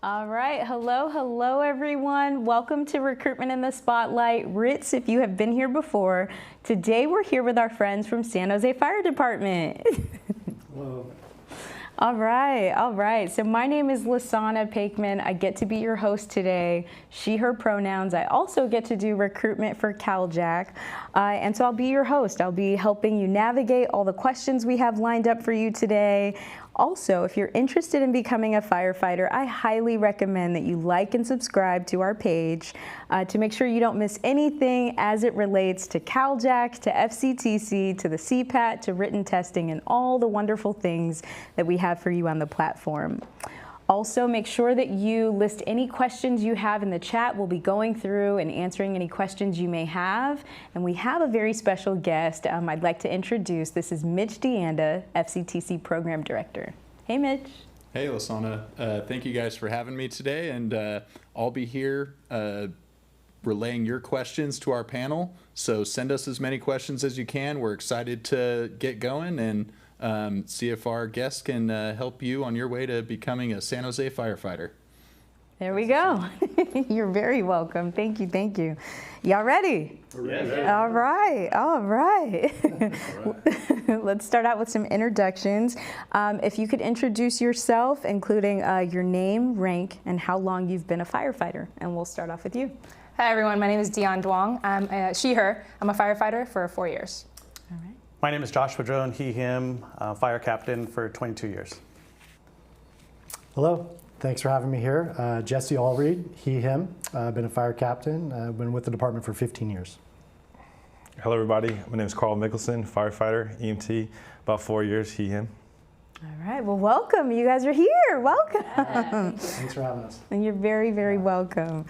All right, hello everyone. Welcome to Recruitment in the Spotlight. Ritz, if you have been here before, today we're here with our friends from San Jose Fire Department. Hello. All right. So my name is Lasana Pakeman. I get to be your host today. She, her pronouns. I also get to do recruitment for Cal-JAC. And so I'll be your host. I'll be helping you navigate all the questions we have lined up for you today. Also, if you're interested in becoming a firefighter, I highly recommend that you like and subscribe to our page to make sure you don't miss anything as it relates to Cal-JAC, to FCTC, to the CPAT, to written testing, and all the wonderful things that we have for you on the platform. Also, make sure that you list any questions you have in the chat. We'll be going through and answering any questions you may have. And we have a very special guest I'd like to introduce. This is Mitch Deanda, FCTC Program Director. Hey, Mitch. Hey, Lasana. Thank you guys for having me today. And I'll be here relaying your questions to our panel. So send us as many questions as you can. We're excited to get going and see if our guests can help you on your way to becoming a San Jose firefighter. There we go. You're very welcome. Thank you. Y'all ready? Yeah. All right. Let's start out with some introductions. If you could introduce yourself, including your name, rank, and how long you've been a firefighter. And we'll start off with you. Hi everyone, my name is Di-an Duong. I'm she, her. I'm a firefighter for 4 years. All right. My name is Joshua Padron, he, him, fire captain for 22 years. Hello, thanks for having me here. Jesse Allread, he, him. I've been a fire captain. I've been with the department for 15 years. Hello everybody, my name is Karl Mickelson, firefighter, EMT, about 4 years, he, him. All right, well, welcome. You guys are here. Welcome. Thanks for having us. And you're very welcome.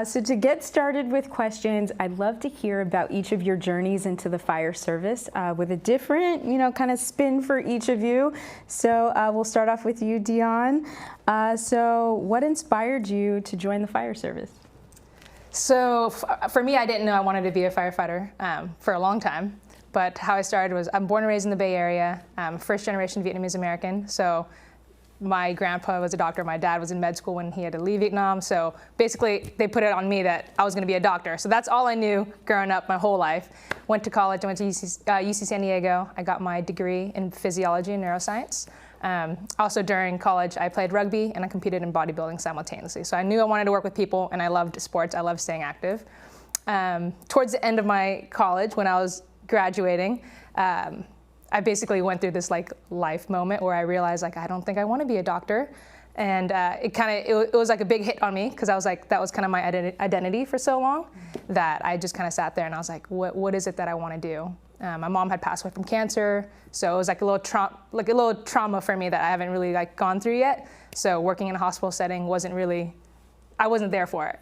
So to get started with questions, I'd love to hear about each of your journeys into the fire service with a different, kind of spin for each of you. So we'll start off with you, Di-an. So what inspired you to join the fire service? So for me, I didn't know I wanted to be a firefighter for a long time. But how I started was, I'm born and raised in the Bay Area, first generation Vietnamese American. So my grandpa was a doctor. My dad was in med school when he had to leave Vietnam. So basically they put it on me that I was going to be a doctor. So that's all I knew growing up my whole life. Went to college, I went to UC San Diego. I got my degree in physiology and neuroscience. Also during college, I played rugby and I competed in bodybuilding simultaneously. So I knew I wanted to work with people and I loved sports. I loved staying active. Towards the end of my college, when I was graduating, I basically went through this life moment where I realized I don't think I want to be a doctor, and it was like a big hit on me because I was like, that was kind of my identity for so long that I just kind of sat there and I was like, what is it that I want to do? My mom had passed away from cancer, so it was like a little trauma for me that I haven't really gone through yet. So working in a hospital setting I wasn't there for it.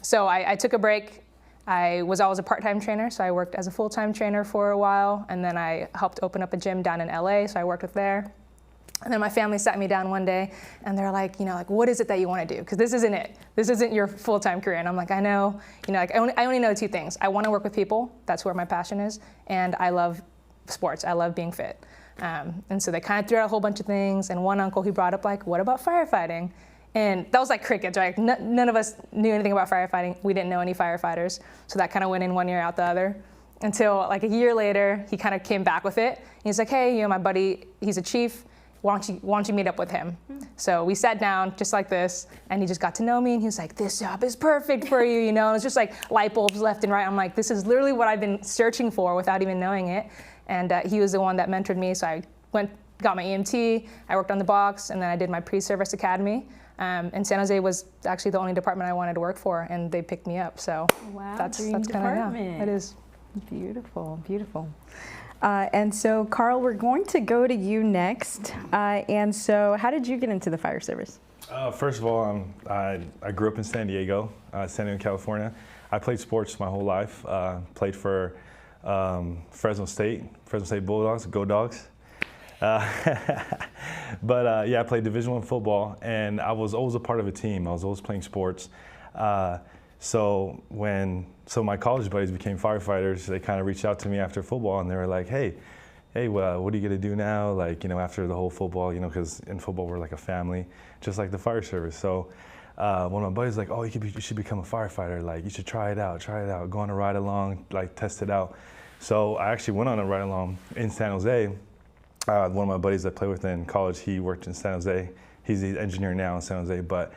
So I took a break. I was always a part-time trainer, so I worked as a full-time trainer for a while, and then I helped open up a gym down in LA, so I worked with there. And then my family sat me down one day, and they're like, what is it that you want to do? Because this isn't it. This isn't your full-time career. And I'm like, I know, I only know two things. I want to work with people. That's where my passion is. And I love sports. I love being fit. And so they kind of threw out a whole bunch of things. And one uncle, he brought up what about firefighting? And that was like crickets, right? None of us knew anything about firefighting. We didn't know any firefighters. So that kind of went in one ear, out the other. Until a year later, he kind of came back with it. And he's like, hey, my buddy, he's a chief. Why don't you meet up with him? So we sat down just like this, and he just got to know me, and he was like, this job is perfect for you, And it's just light bulbs left and right. I'm like, this is literally what I've been searching for without even knowing it. And he was the one that mentored me. So I got my EMT, I worked on the box, and then I did my pre-service academy. And San Jose was actually the only department I wanted to work for, and they picked me up. So wow, that's kind of, yeah, it is. Beautiful. And so, Karl, we're going to go to you next. And so, how did you get into the fire service? First of all, I grew up in San Diego, California. I played sports my whole life. Played for Fresno State Bulldogs, Go Dogs. But yeah, I played Division I football, and I was always a part of a team. I was always playing sports. So when my college buddies became firefighters, they kind of reached out to me after football, and they were like, hey, hey, well, what are you gonna do now? Like, after the whole football, because in football we're like a family, just like the fire service. So one of my buddies like, oh, you should become a firefighter. Like, you should try it out, go on a ride along, like test it out. So I actually went on a ride along in San Jose. One of my buddies I played with in college, he worked in San Jose. He's the engineer now in San Jose. But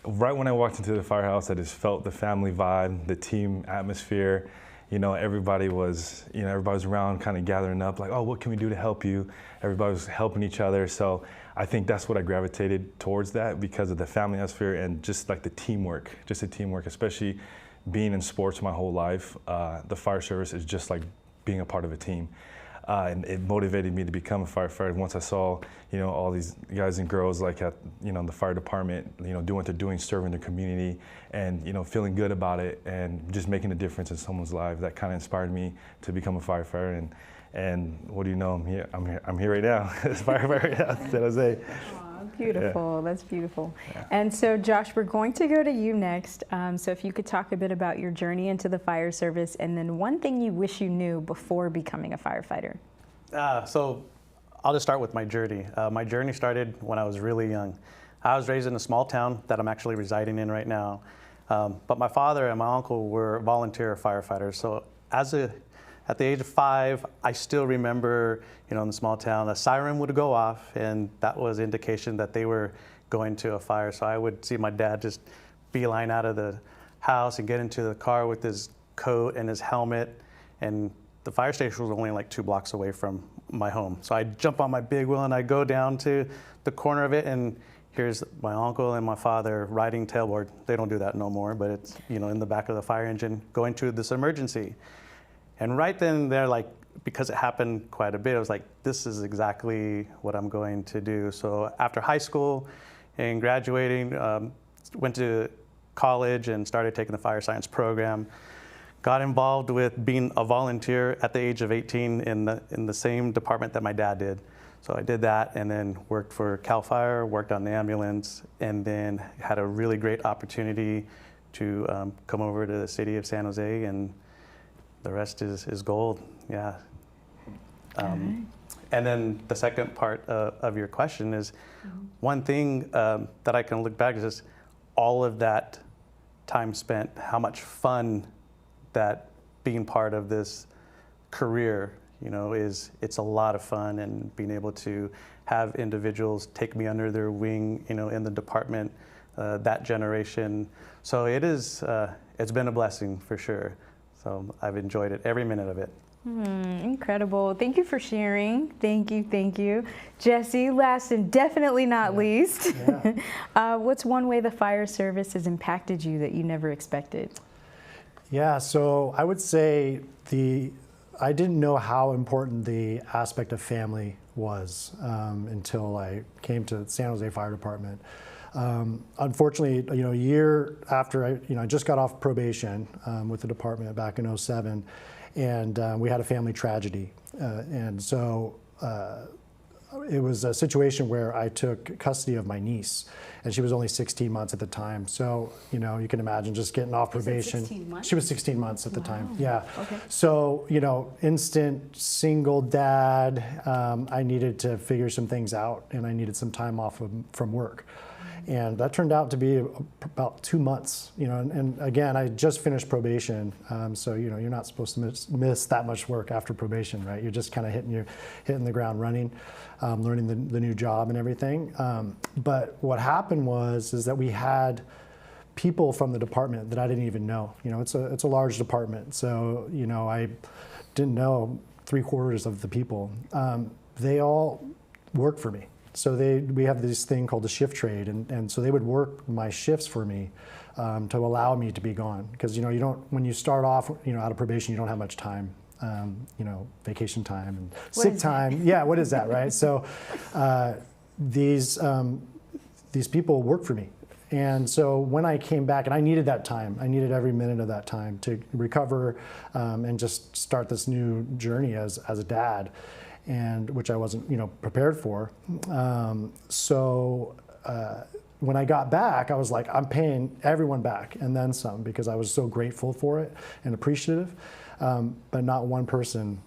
right when I walked into the firehouse, I just felt the family vibe, the team atmosphere. Everybody was around kind of gathering up like, oh, what can we do to help you? Everybody was helping each other. So I think that's what I gravitated towards, that because of the family atmosphere and just like the teamwork, especially being in sports my whole life. The fire service is just like being a part of a team. And it motivated me to become a firefighter once I saw, all these guys and girls like at, the fire department, doing what they're doing, serving their community and, feeling good about it and just making a difference in someone's life. That kind of inspired me to become a firefighter. And what do you know, I'm here right now as a firefighter in San Jose. Beautiful. Yeah. That's beautiful. Yeah. And so, Josh, we're going to go to you next. So if you could talk a bit about your journey into the fire service and then one thing you wish you knew before becoming a firefighter. So I'll just start with my journey. My journey started when I was really young. I was raised in a small town that I'm actually residing in right now. But my father and my uncle were volunteer firefighters. So at the age of 5, I still remember, in the small town, a siren would go off, and that was indication that they were going to a fire. So I would see my dad just beeline out of the house and get into the car with his coat and his helmet. And the fire station was only like 2 blocks away from my home. So I'd jump on my big wheel and I'd go down to the corner of it, and here's my uncle and my father riding tailboard. They don't do that no more, but it's, in the back of the fire engine going to this emergency. And right then and there, like, because it happened quite a bit, I was like, this is exactly what I'm going to do. So after high school and graduating, went to college and started taking the fire science program. Got involved with being a volunteer at the age of 18 in the same department that my dad did. So I did that and then worked for Cal Fire, worked on the ambulance, and then had a really great opportunity to come over to the city of San Jose, and the rest is gold. Yeah. And then the second part of your question is, one thing that I can look back is just all of that time spent, how much fun that being part of this career, it's a lot of fun, and being able to have individuals take me under their wing, in the department, that generation. So it's been a blessing for sure. So I've enjoyed it, every minute of it. Incredible. Thank you for sharing. Thank you. Jesse, last and definitely not least, what's one way the fire service has impacted you that you never expected? Yeah, so I would say I didn't know how important the aspect of family was until I came to San Jose Fire Department. Unfortunately, a year after I just got off probation with the department back in 2007, and we had a family tragedy. And so it was a situation where I took custody of my niece, and she was only 16 months at the time. So, you can imagine just getting off probation. 16 months? She was 16 months at the time, yeah. Okay. So, instant single dad, I needed to figure some things out, and I needed some time off from work. And that turned out to be about 2 months, and again, I just finished probation. So, you're not supposed to miss that much work after probation, right? You're just kind of hitting the ground running, learning the new job and everything. But what happened is that we had people from the department that I didn't even know. It's a large department. So, I didn't know 3/4 of the people. They all worked for me. So we have this thing called the shift trade, and so they would work my shifts for me to allow me to be gone. Because when you start off out of probation, you don't have much time, vacation time and sick time. Yeah, what is that, right? So these people work for me. And so when I came back, and I needed that time, I needed every minute of that time to recover and just start this new journey as a dad, and which I wasn't, prepared for. So when I got back, I was like, I'm paying everyone back and then some, because I was so grateful for it and appreciative. But not one person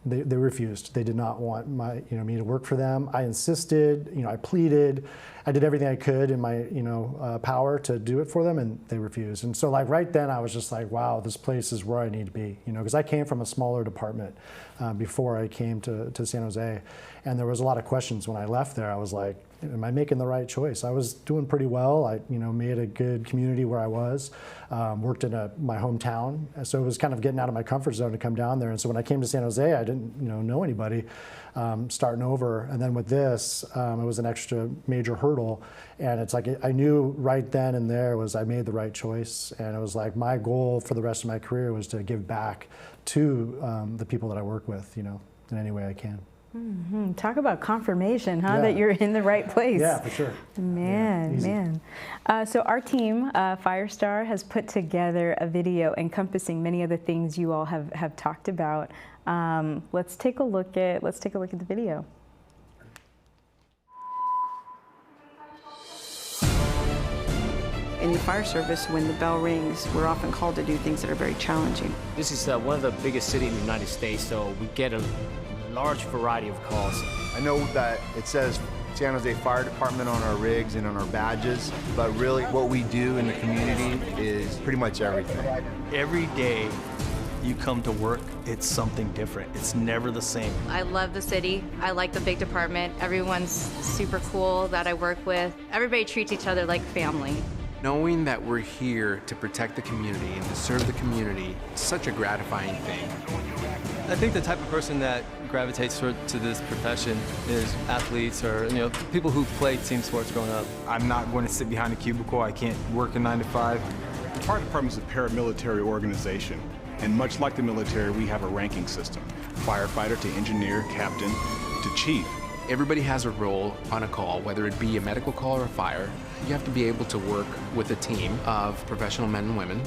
they refused. They did not want me to work for them. I insisted, I pleaded, I did everything I could in my, power to do it for them, and they refused. And so like right then I was just like, wow, this place is where I need to be, because I came from a smaller department before I came to San Jose. And there was a lot of questions when I left there. I was like, am I making the right choice? I was doing pretty well. I, made a good community where I was, worked in my hometown. So it was kind of getting out of my comfort zone to come down there. And so when I came to San Jose, I didn't, know anybody, starting over. And then with this, it was an extra major hurdle. And it's like, I knew right then and there was I made the right choice. And it was like my goal for the rest of my career was to give back to the people that I work with, in any way I can. Mm-hmm. Talk about confirmation, huh? Yeah. That you're in the right place. Yeah, for sure. Man. So our team, Firestar, has put together a video encompassing many of the things you all have talked about. Let's take a look at the video. In the fire service, when the bell rings, we're often called to do things that are very challenging. This is one of the biggest cities in the United States, so we get a large variety of calls. I know that it says San Jose Fire Department on our rigs and on our badges, but really what we do in the community is pretty much everything. Every day you come to work, it's something different. It's never the same. I love the city. I like the big department. Everyone's super cool that I work with. Everybody treats each other like family. Knowing that we're here to protect the community and to serve the community, it's such a gratifying thing. I think the type of person that gravitates to this profession is athletes or people who played team sports growing up. I'm not going to sit behind a cubicle. I can't work a 9 to 5. The fire department is a paramilitary organization, and much like the military, we have a ranking system: firefighter to engineer, captain to chief. Everybody has a role on a call, whether it be a medical call or a fire. You have to be able to work with a team of professional men and women.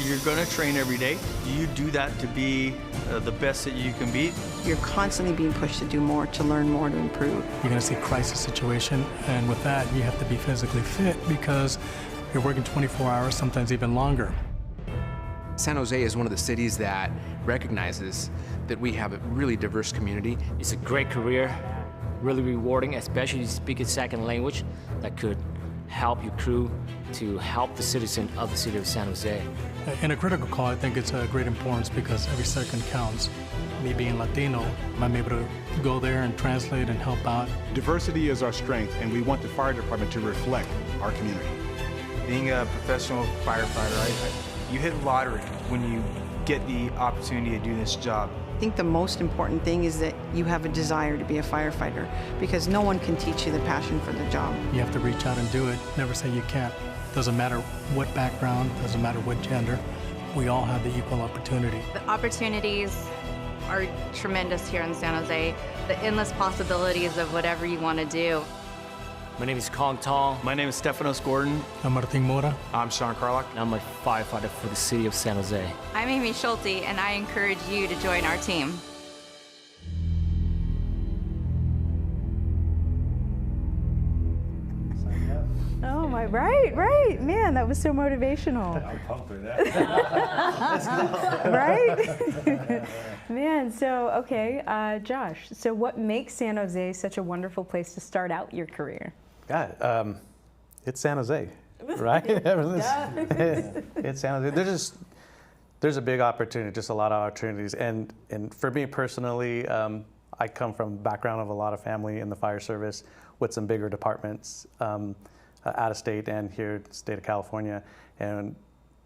You're going to train every day. You do that to be the best that you can be. You're constantly being pushed to do more, to learn more, to improve. You're going to see a crisis situation, and with that, you have to be physically fit because you're working 24 hours, sometimes even longer. San Jose is one of the cities that recognizes that we have a really diverse community. It's a great career, really rewarding, especially if you speak a second language that could help your crew to help the citizen of the city of San Jose. In a critical call, I think it's a great importance because every second counts. Me being Latino, I'm able to go there and translate and help out. Diversity is our strength, and we want the fire department to reflect our community. Being a professional firefighter, you hit lottery when you get the opportunity to do this job. I think the most important thing is that you have a desire to be a firefighter, because no one can teach you the passion for the job. You have to reach out and do it. Never say you can't. Doesn't matter what background, doesn't matter what gender. We all have the equal opportunity. The opportunities are tremendous here in San Jose. The endless possibilities of whatever you want to do. My name is Kong Tong. My name is Stefanos Gordon. I'm Martin Mora. I'm Sean Carlock. And I'm a firefighter for the city of San Jose. I'm Amy Schulte, and I encourage you to join our team. Oh my, right. Man, that was so motivational. I'm pumped for that. Right? Man, so, okay, Josh, so what makes San Jose such a wonderful place to start out your career? Yeah, it's San Jose, right? It's San Jose. There's a big opportunity, just a lot of opportunities. And for me personally, I come from a background of a lot of family in the fire service with some bigger departments out of state and here in the state of California. And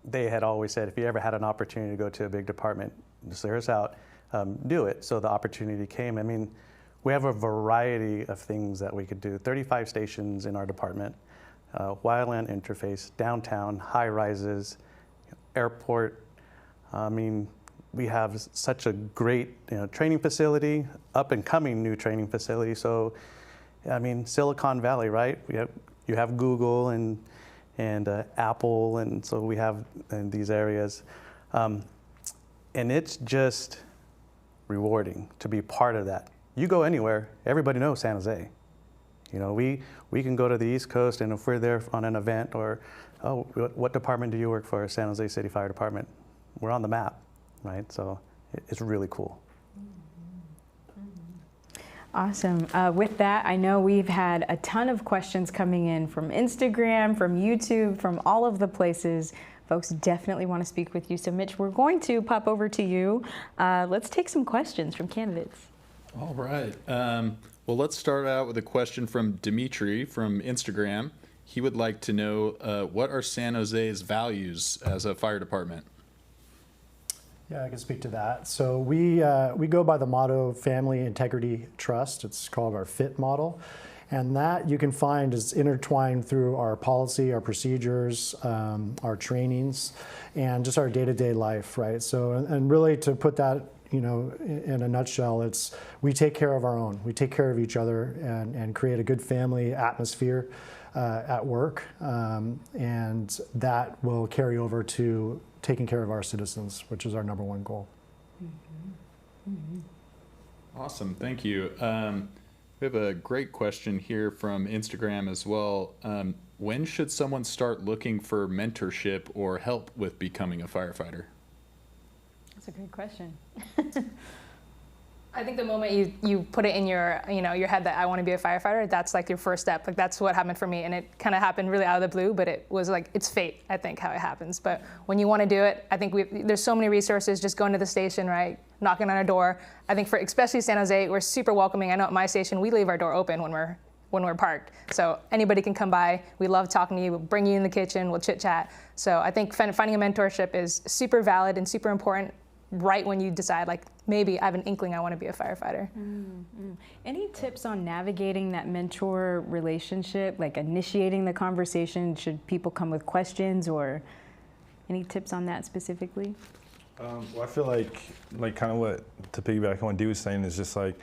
they had always said, if you ever had an opportunity to go to a big department, just hear us out, do it. So the opportunity came. I mean, we have a variety of things that we could do. 35 stations in our department, wildland interface, downtown, high rises, airport. I mean, we have such a great training facility, up and coming new training facility. So, I mean, Silicon Valley, right? You have Google and Apple, and so we have in these areas. And it's just rewarding to be part of that. You go anywhere, everybody knows San Jose. We can go to the East Coast, and if we're there on an event or, oh, what department do you work for? San Jose City Fire Department. We're on the map, right? So it's really cool. Awesome. With that, I know we've had a ton of questions coming in from Instagram, from YouTube, from all of the places. Folks definitely want to speak with you. So Mitch, we're going to pop over to you. Let's take some questions from candidates. All right. Well, let's start out with a question from Dimitri from Instagram. He would like to know what are San Jose's values as a fire department? Yeah, I can speak to that. So we go by the motto Family Integrity Trust. It's called our FIT model. And that you can find is intertwined through our policy, our procedures, our trainings, and just our day-to-day life, right? So, and really to put that, you know, in a nutshell, it's we take care of our own. We take care of each other and create a good family atmosphere at work. And that will carry over to taking care of our citizens, which is our number one goal. Mm-hmm. Mm-hmm. Awesome, thank you. We have a great question here from Instagram as well. When should someone start looking for mentorship or help with becoming a firefighter? That's a great question. I think the moment you put it in your your head that I want to be a firefighter, that's like your first step. Like that's what happened for me, and it kind of happened really out of the blue. But it was like it's fate, I think, how it happens. But when you want to do it, I think there's so many resources. Just going to the station, right, knocking on a door. I think for especially San Jose, we're super welcoming. I know at my station we leave our door open when we're parked, so anybody can come by. We love talking to you. We'll bring you in the kitchen. We'll chit chat. So I think finding a mentorship is super valid and super important. Right when you decide, like, maybe I have an inkling I want to be a firefighter. Mm-hmm. Any tips on navigating that mentor relationship, like initiating the conversation? Should people come with questions, or any tips on that specifically? Well, I feel like kind of what, to piggyback on what Dee was saying, is just like,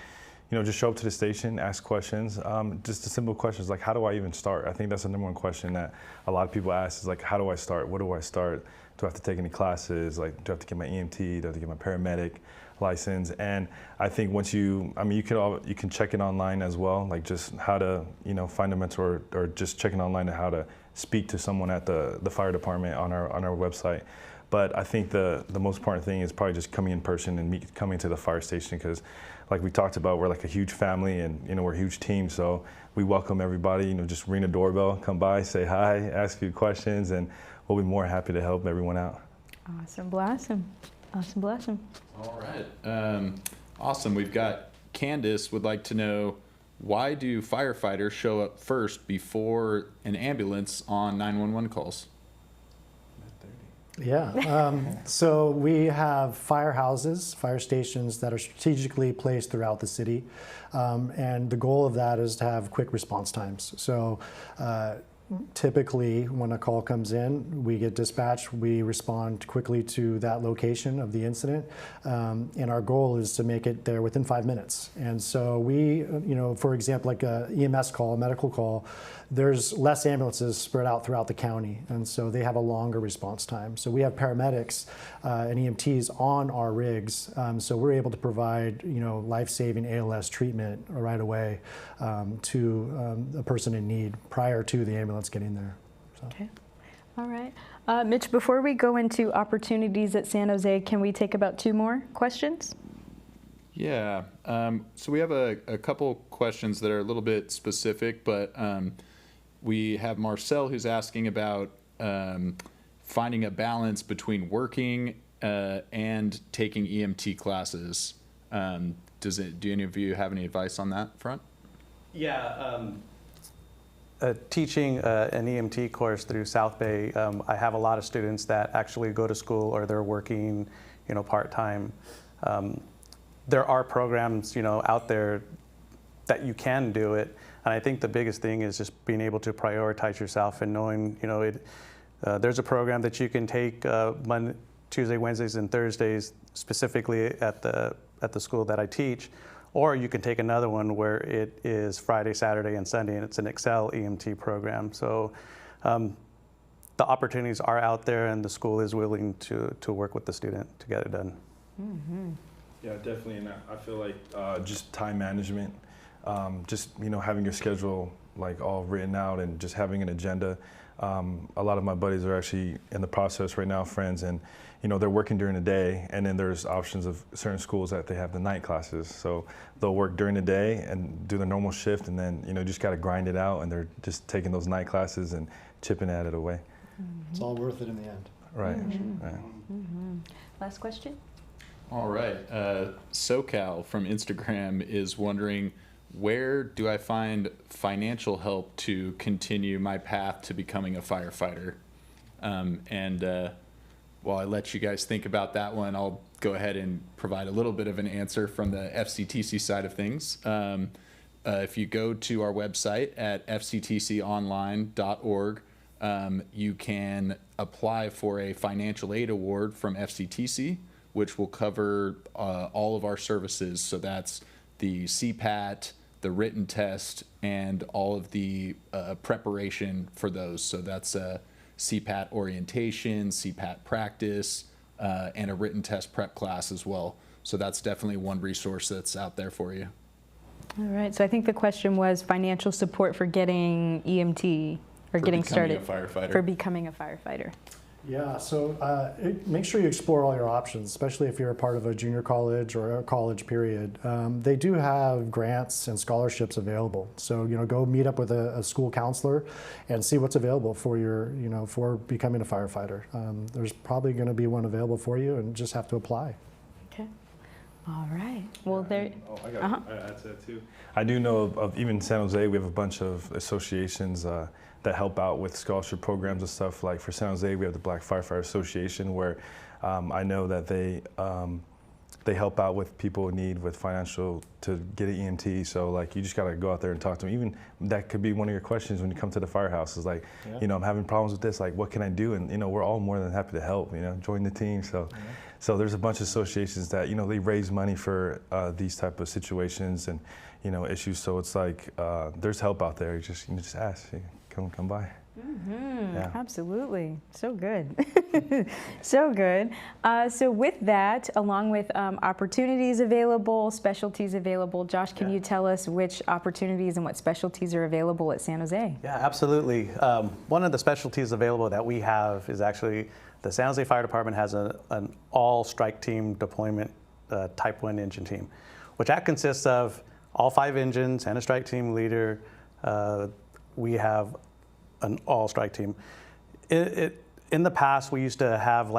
you know, just show up to the station, ask questions. Just the simple questions like, how do I even start? I think that's the number one question that a lot of people ask is like, how do I start? Where do I start? Do I have to take any classes? Like, do I have to get my EMT? Do I have to get my paramedic license? And I think once you can check it online as well, like just how to, you know, find a mentor, or just checking online on how to speak to someone at the fire department on our website. But I think the most important thing is probably just coming in person and coming to the fire station, because like we talked about, we're like a huge family, and you know, we're a huge team, so we welcome everybody. You know, just ring the doorbell, come by, say hi, ask you questions, and we'll be more happy to help everyone out. Awesome blossom. Awesome blossom. All right. Awesome. We've got Candace would like to know, why do firefighters show up first before an ambulance on 911 calls? Yeah, so we have firehouses, fire stations that are strategically placed throughout the city, and the goal of that is to have quick response times. So typically when a call comes in, we get dispatched, we respond quickly to that location of the incident, and our goal is to make it there within 5 minutes. And so we, you know, for example, like a EMS call, a medical call, there's less ambulances spread out throughout the county, and so they have a longer response time. So we have paramedics and EMTs on our rigs, so we're able to provide, you know, life-saving ALS treatment right away to a person in need prior to the ambulance getting there. So. Okay. All right. Mitch, before we go into opportunities at San Jose, can we take about 2 more questions? Yeah. So we have a couple questions that are a little bit specific, but we have Marcel who's asking about finding a balance between working and taking EMT classes. Do any of you have any advice on that front? Yeah. Teaching an EMT course through South Bay, I have a lot of students that actually go to school or they're working, you know, part-time. There are programs, you know, out there that you can do it. And I think the biggest thing is just being able to prioritize yourself and knowing, you know, there's a program that you can take Monday, Tuesday, Wednesdays, and Thursdays, specifically at the school that I teach, or you can take another one where it is Friday, Saturday, and Sunday, and it's an Excel EMT program. So the opportunities are out there, and the school is willing to work with the student to get it done. Mm-hmm. Yeah, definitely, and I feel like just time management, just, you know, having your schedule like all written out and just having an agenda. A lot of my buddies are actually in the process right now, friends, and they're working during the day, and then there's options of certain schools that they have the night classes. So they'll work during the day and do their normal shift, and then just got to grind it out, and they're just taking those night classes and chipping at it away. It's all worth it in the end. Right. Last question. All right. SoCal from Instagram is wondering, where do I find financial help to continue my path to becoming a firefighter? While I let you guys think about that one, I'll go ahead and provide a little bit of an answer from the FCTC side of things. If you go to our website at fctconline.org, you can apply for a financial aid award from FCTC, which will cover all of our services. So that's the CPAT, the written test, and all of the preparation for those. So that's CPAT orientation, CPAT practice, and a written test prep class as well. So that's definitely one resource that's out there for you. All right, so I think the question was financial support for getting EMT or getting started. For becoming a firefighter. Yeah, so make sure you explore all your options, especially if you're a part of a junior college or a college period. They do have grants and scholarships available. So, go meet up with a school counselor and see what's available for your, for becoming a firefighter. There's probably going to be one available for you, and just have to apply. Okay. All right. Well, there. Oh, I got to add to that too. I do know of even San Jose, we have a bunch of associations that help out with scholarship programs and stuff. Like for San Jose, we have the Black Firefighter Association, where I know that they help out with people in need with financial to get an EMT. So like you just got to go out there and talk to them. Even that could be one of your questions when you come to the firehouse is like, I'm having problems with this. Like, what can I do? And we're all more than happy to help. Join the team. So. So there's a bunch of associations that, they raise money for these type of situations and, issues. So it's like, there's help out there. You just ask, come by. Yeah. Absolutely. So good. So good. So with that, along with opportunities available, specialties available, Josh, can you tell us which opportunities and what specialties are available at San Jose? Yeah, absolutely. One of the specialties available that we have is actually the San Jose Fire Department has an all-strike team deployment Type 1 engine team, which that consists of all 5 engines and a strike team leader. We have an all-strike team. In the past, we used to have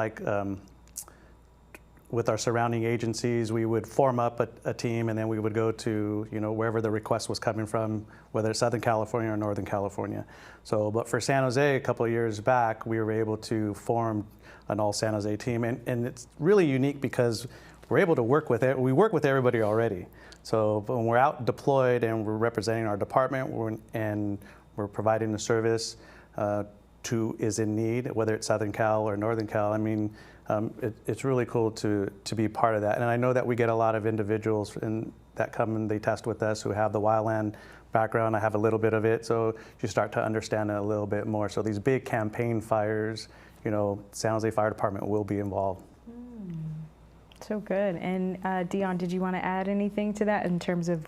with our surrounding agencies, we would form up a team, and then we would go to wherever the request was coming from, whether it's Southern California or Northern California. So, but for San Jose, a couple of years back, we were able to form an all San Jose team, and it's really unique because we're able to work with it. We work with everybody already. So when we're out deployed and we're representing our department, we're providing a service to is in need, whether it's Southern Cal or Northern Cal. I mean, it's really cool to be part of that. And I know that we get a lot of individuals that come and they test with us who have the wildland background. I have a little bit of it, so you start to understand it a little bit more. So these big campaign fires, San Jose Fire Department will be involved. So good. And Di-an, did you want to add anything to that in terms of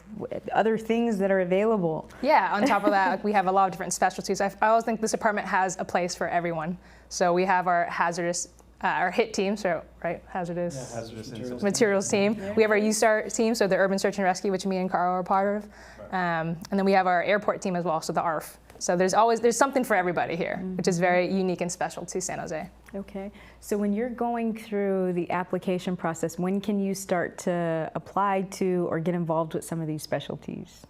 other things that are available? Yeah, on top of that, we have a lot of different specialties. I always think this department has a place for everyone. So we have our hazardous, our HIT team, so right, hazardous materials team. Yeah. We have our USAR team, so the Urban Search and Rescue, which me and Carl are part of. And then we have our airport team as well, so the ARF. So there's something for everybody here, which is very unique and special to San Jose. Okay, so when you're going through the application process, when can you start to apply to or get involved with some of these specialties?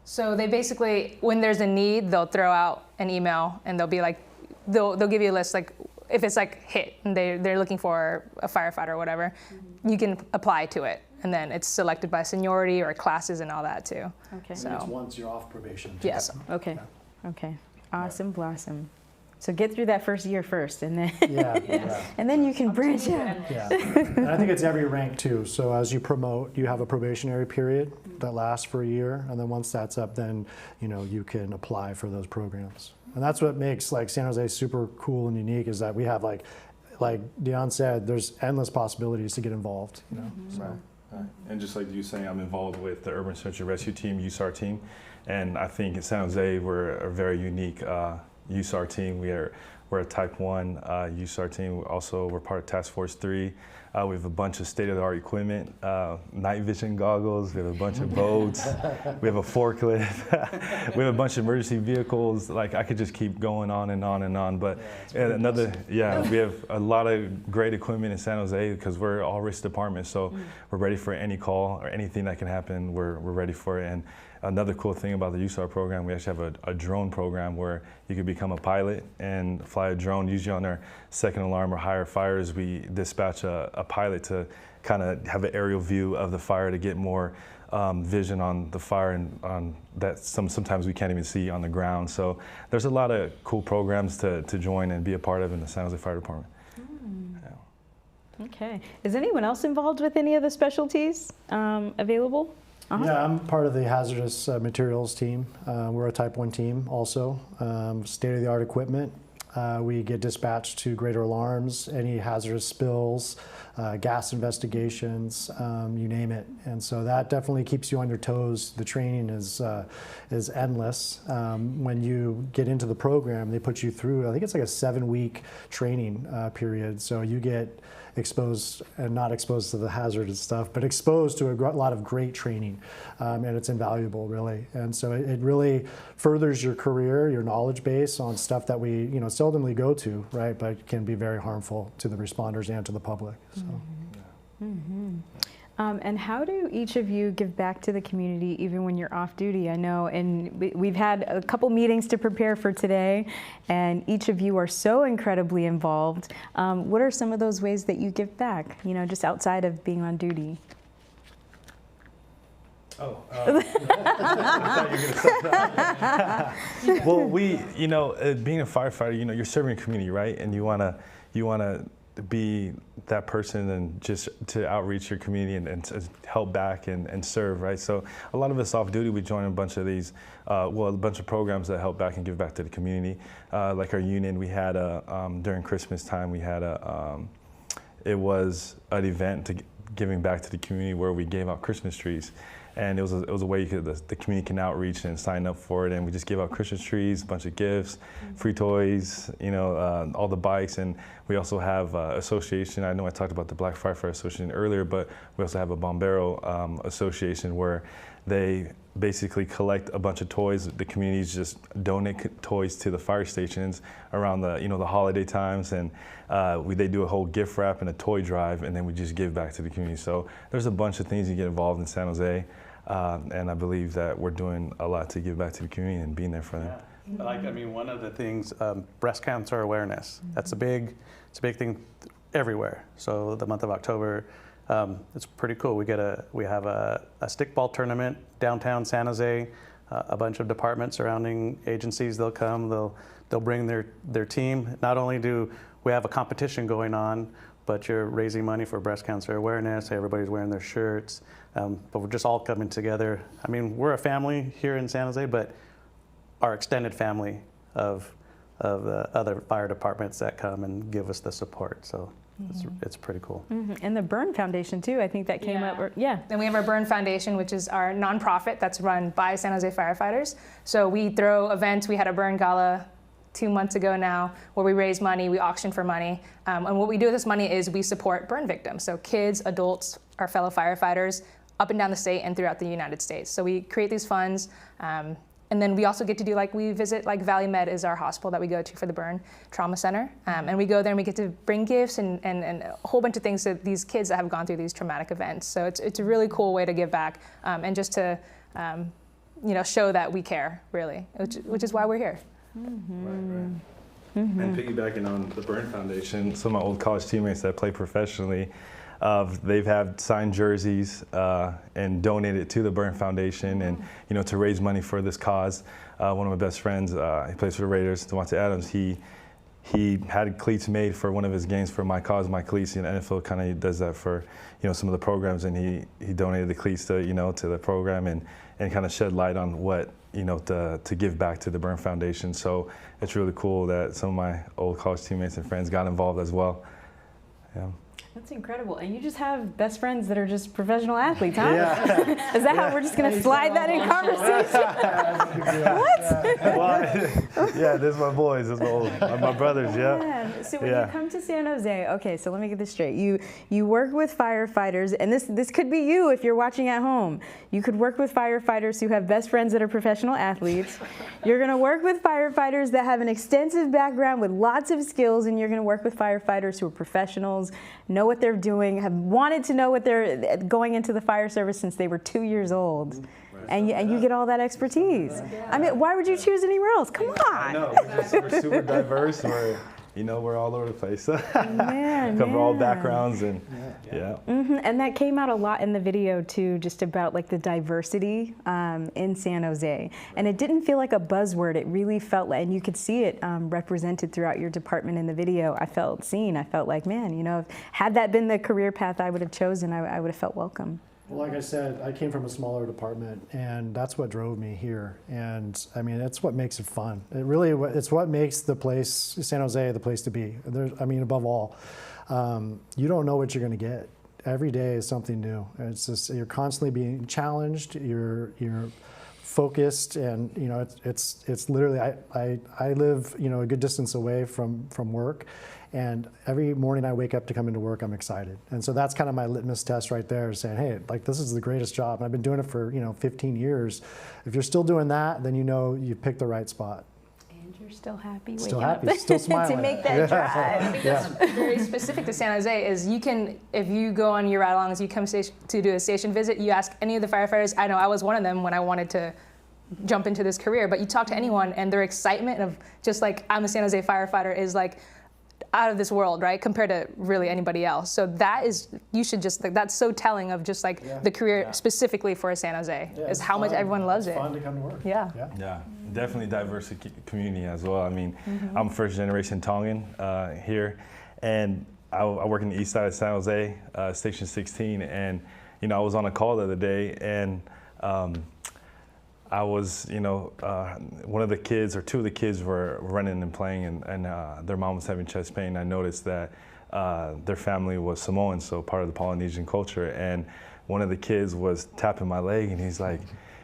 So they basically, when there's a need, they'll throw out an email and they'll be like, they'll give you a list, like if it's like HIT and they're looking for a firefighter or whatever, you can apply to it. And then it's selected by seniority or classes and all that too. Okay. So it's once you're off probation. Yes. Okay. Okay. Awesome. Blossom. So get through that first year first, and then and then you can branch out. Yeah. And I think it's every rank too. So as you promote, you have a probationary period that lasts for a year, and then once that's up, then you can apply for those programs. And that's what makes San Jose super cool and unique, is that we have like Di-an said, there's endless possibilities to get involved. So. And just like you saying, I'm involved with the Urban Search and Rescue Team, USAR team, and I think in San Jose we're a very unique USAR team. We're a Type 1 USAR team. Also, we're part of Task Force 3. We have a bunch of state-of-the-art equipment, night vision goggles. We have a bunch of boats. We have a forklift. We have a bunch of emergency vehicles. Like, I could just keep going on and on and on. But we have a lot of great equipment in San Jose because we're all risk department. So we're ready for any call or anything that can happen. We're ready for it. And another cool thing about the USAR program, we actually have a drone program where you could become a pilot and fly a drone. Usually on our second alarm or higher fires, we dispatch a pilot to kind of have an aerial view of the fire to get more vision on the fire and on that sometimes we can't even see on the ground. So there's a lot of cool programs to join and be a part of in the San Jose Fire Department. Okay. Is anyone else involved with any of the specialties available? Yeah, I'm part of the hazardous materials team. We're a Type 1 team also. State-of-the-art equipment. We get dispatched to greater alarms, any hazardous spills, gas investigations, you name it. And so that definitely keeps you on your toes. The training is endless. When you get into the program, they put you through, I think it's like a 7-week training period. So you get exposed, and not exposed to the hazardous stuff, but exposed to a lot of great training, and it's invaluable, really. And so it really furthers your career, your knowledge base on stuff that we seldomly go to, right? But can be very harmful to the responders and to the public. So. And how do each of you give back to the community even when you're off duty? I know, and we've had a couple meetings to prepare for today, and each of you are so incredibly involved. What are some of those ways that you give back, just outside of being on duty? Oh, I thought you were going to say that. Well, being a firefighter, you're serving a community, right? And you wanna be that person and just to outreach your community and to help back and serve, right? So a lot of us off duty, we join a bunch of these, a bunch of programs that help back and give back to the community. Like our union, we had during Christmas time, we had it was an event to giving back to the community where we gave out Christmas trees. And it was a way the community can outreach and sign up for it. And we just give out Christmas trees, a bunch of gifts, free toys, all the bikes. And we also have association. I know I talked about the Black Firefighter Association earlier, but we also have a Bombero association where they basically collect a bunch of toys. The communities just donate toys to the fire stations around the the holiday times, and they do a whole gift wrap and a toy drive, and then we just give back to the community. So there's a bunch of things you get involved in San Jose, and I believe that we're doing a lot to give back to the community and being there for them. One of the things, breast cancer awareness. That's a big thing everywhere. So the month of October, it's pretty cool. We have a stickball tournament downtown San Jose. A bunch of departments, surrounding agencies, they'll come. They'll bring their team. Not only do we have a competition going on, but you're raising money for breast cancer awareness. Everybody's wearing their shirts, but we're just all coming together. We're a family here in San Jose, but our extended family of other fire departments that come and give us the support. So it's pretty cool. And the Burn Foundation too, I think that came up. And we have our Burn Foundation, which is our nonprofit that's run by San Jose firefighters. So we throw events. We had a Burn Gala 2 months ago now, where we raise money, we auction for money. And what we do with this money is we support burn victims. So kids, adults, our fellow firefighters, up and down the state and throughout the United States. So we create these funds. And then we also get to do, we visit, Valley Med is our hospital that we go to for the burn trauma center. And we go there and we get to bring gifts and a whole bunch of things to these kids that have gone through these traumatic events. So it's a really cool way to give back and just to, show that we care, really, which is why we're here. And piggybacking on the Burn Foundation, some of my old college teammates that play professionally, they've had signed jerseys and donated to the Burn Foundation, and to raise money for this cause. One of my best friends, he plays for the Raiders, Devontae Adams. He had cleats made for one of his games for My Cause, My Cleats. NFL kind of does that for some of the programs, and he donated the cleats to to the program and kind of shed light on what to give back to the Burn Foundation. So it's really cool that some of my old college teammates and friends got involved as well. Yeah. That's incredible. And you just have best friends that are just professional athletes, huh? Yeah. Is that how we're just going to slide that in conversation? What? Well, yeah, this is my boys. This is my brothers, yeah. Man. So when you come to San Jose, okay, so let me get this straight. You work with firefighters, and this could be you if you're watching at home. You could work with firefighters who have best friends that are professional athletes. You're going to work with firefighters that have an extensive background with lots of skills, and you're going to work with firefighters who are professionals, know what they're doing, have wanted to know what they're going into the fire service since they were 2 years old. And you get all that expertise. I mean, why would you choose anywhere else? Come on. I know, we're super diverse. We're all over the place. Man, cover all backgrounds and yeah. And that came out a lot in the video too, just about like the diversity in San Jose. And it didn't feel like a buzzword. It really felt like, and you could see it represented throughout your department in the video. I felt seen. I felt like, man, had that been the career path I would have chosen, I would have felt welcome. Well, like I said, I came from a smaller department, and that's what drove me here. And I mean, it's what makes it fun. It's what makes the place, San Jose, the place to be. Above all, you don't know what you're going to get. Every day is something new. It's just, you're constantly being challenged. You're focused, and it's literally. I live a good distance away from work. And every morning I wake up to come into work, I'm excited. And so that's kind of my litmus test right there, saying, hey, like, this is the greatest job. And I've been doing it for 15 years. If you're still doing that, then you picked the right spot. And you're still happy. Still happy, still smiling. To make that drive. I think that's very specific to San Jose. Is you can, if you go on your ride-alongs, you come to do a station visit, you ask any of the firefighters. I know I was one of them when I wanted to jump into this career. But you talk to anyone, and their excitement of just like, I'm a San Jose firefighter is like out of this world, right? Compared to really anybody else. So that is, that's so telling of just like the career specifically for San Jose, is how much everyone loves it. It's fun to come to work. Yeah, definitely diverse community as well. I mean, I'm first generation Tongan here, and I work in the east side of San Jose, Station 16, and I was on a call the other day, and I was, one of the kids or two of the kids were running and playing, and their mom was having chest pain. I noticed that their family was Samoan, so part of the Polynesian culture. And one of the kids was tapping my leg, and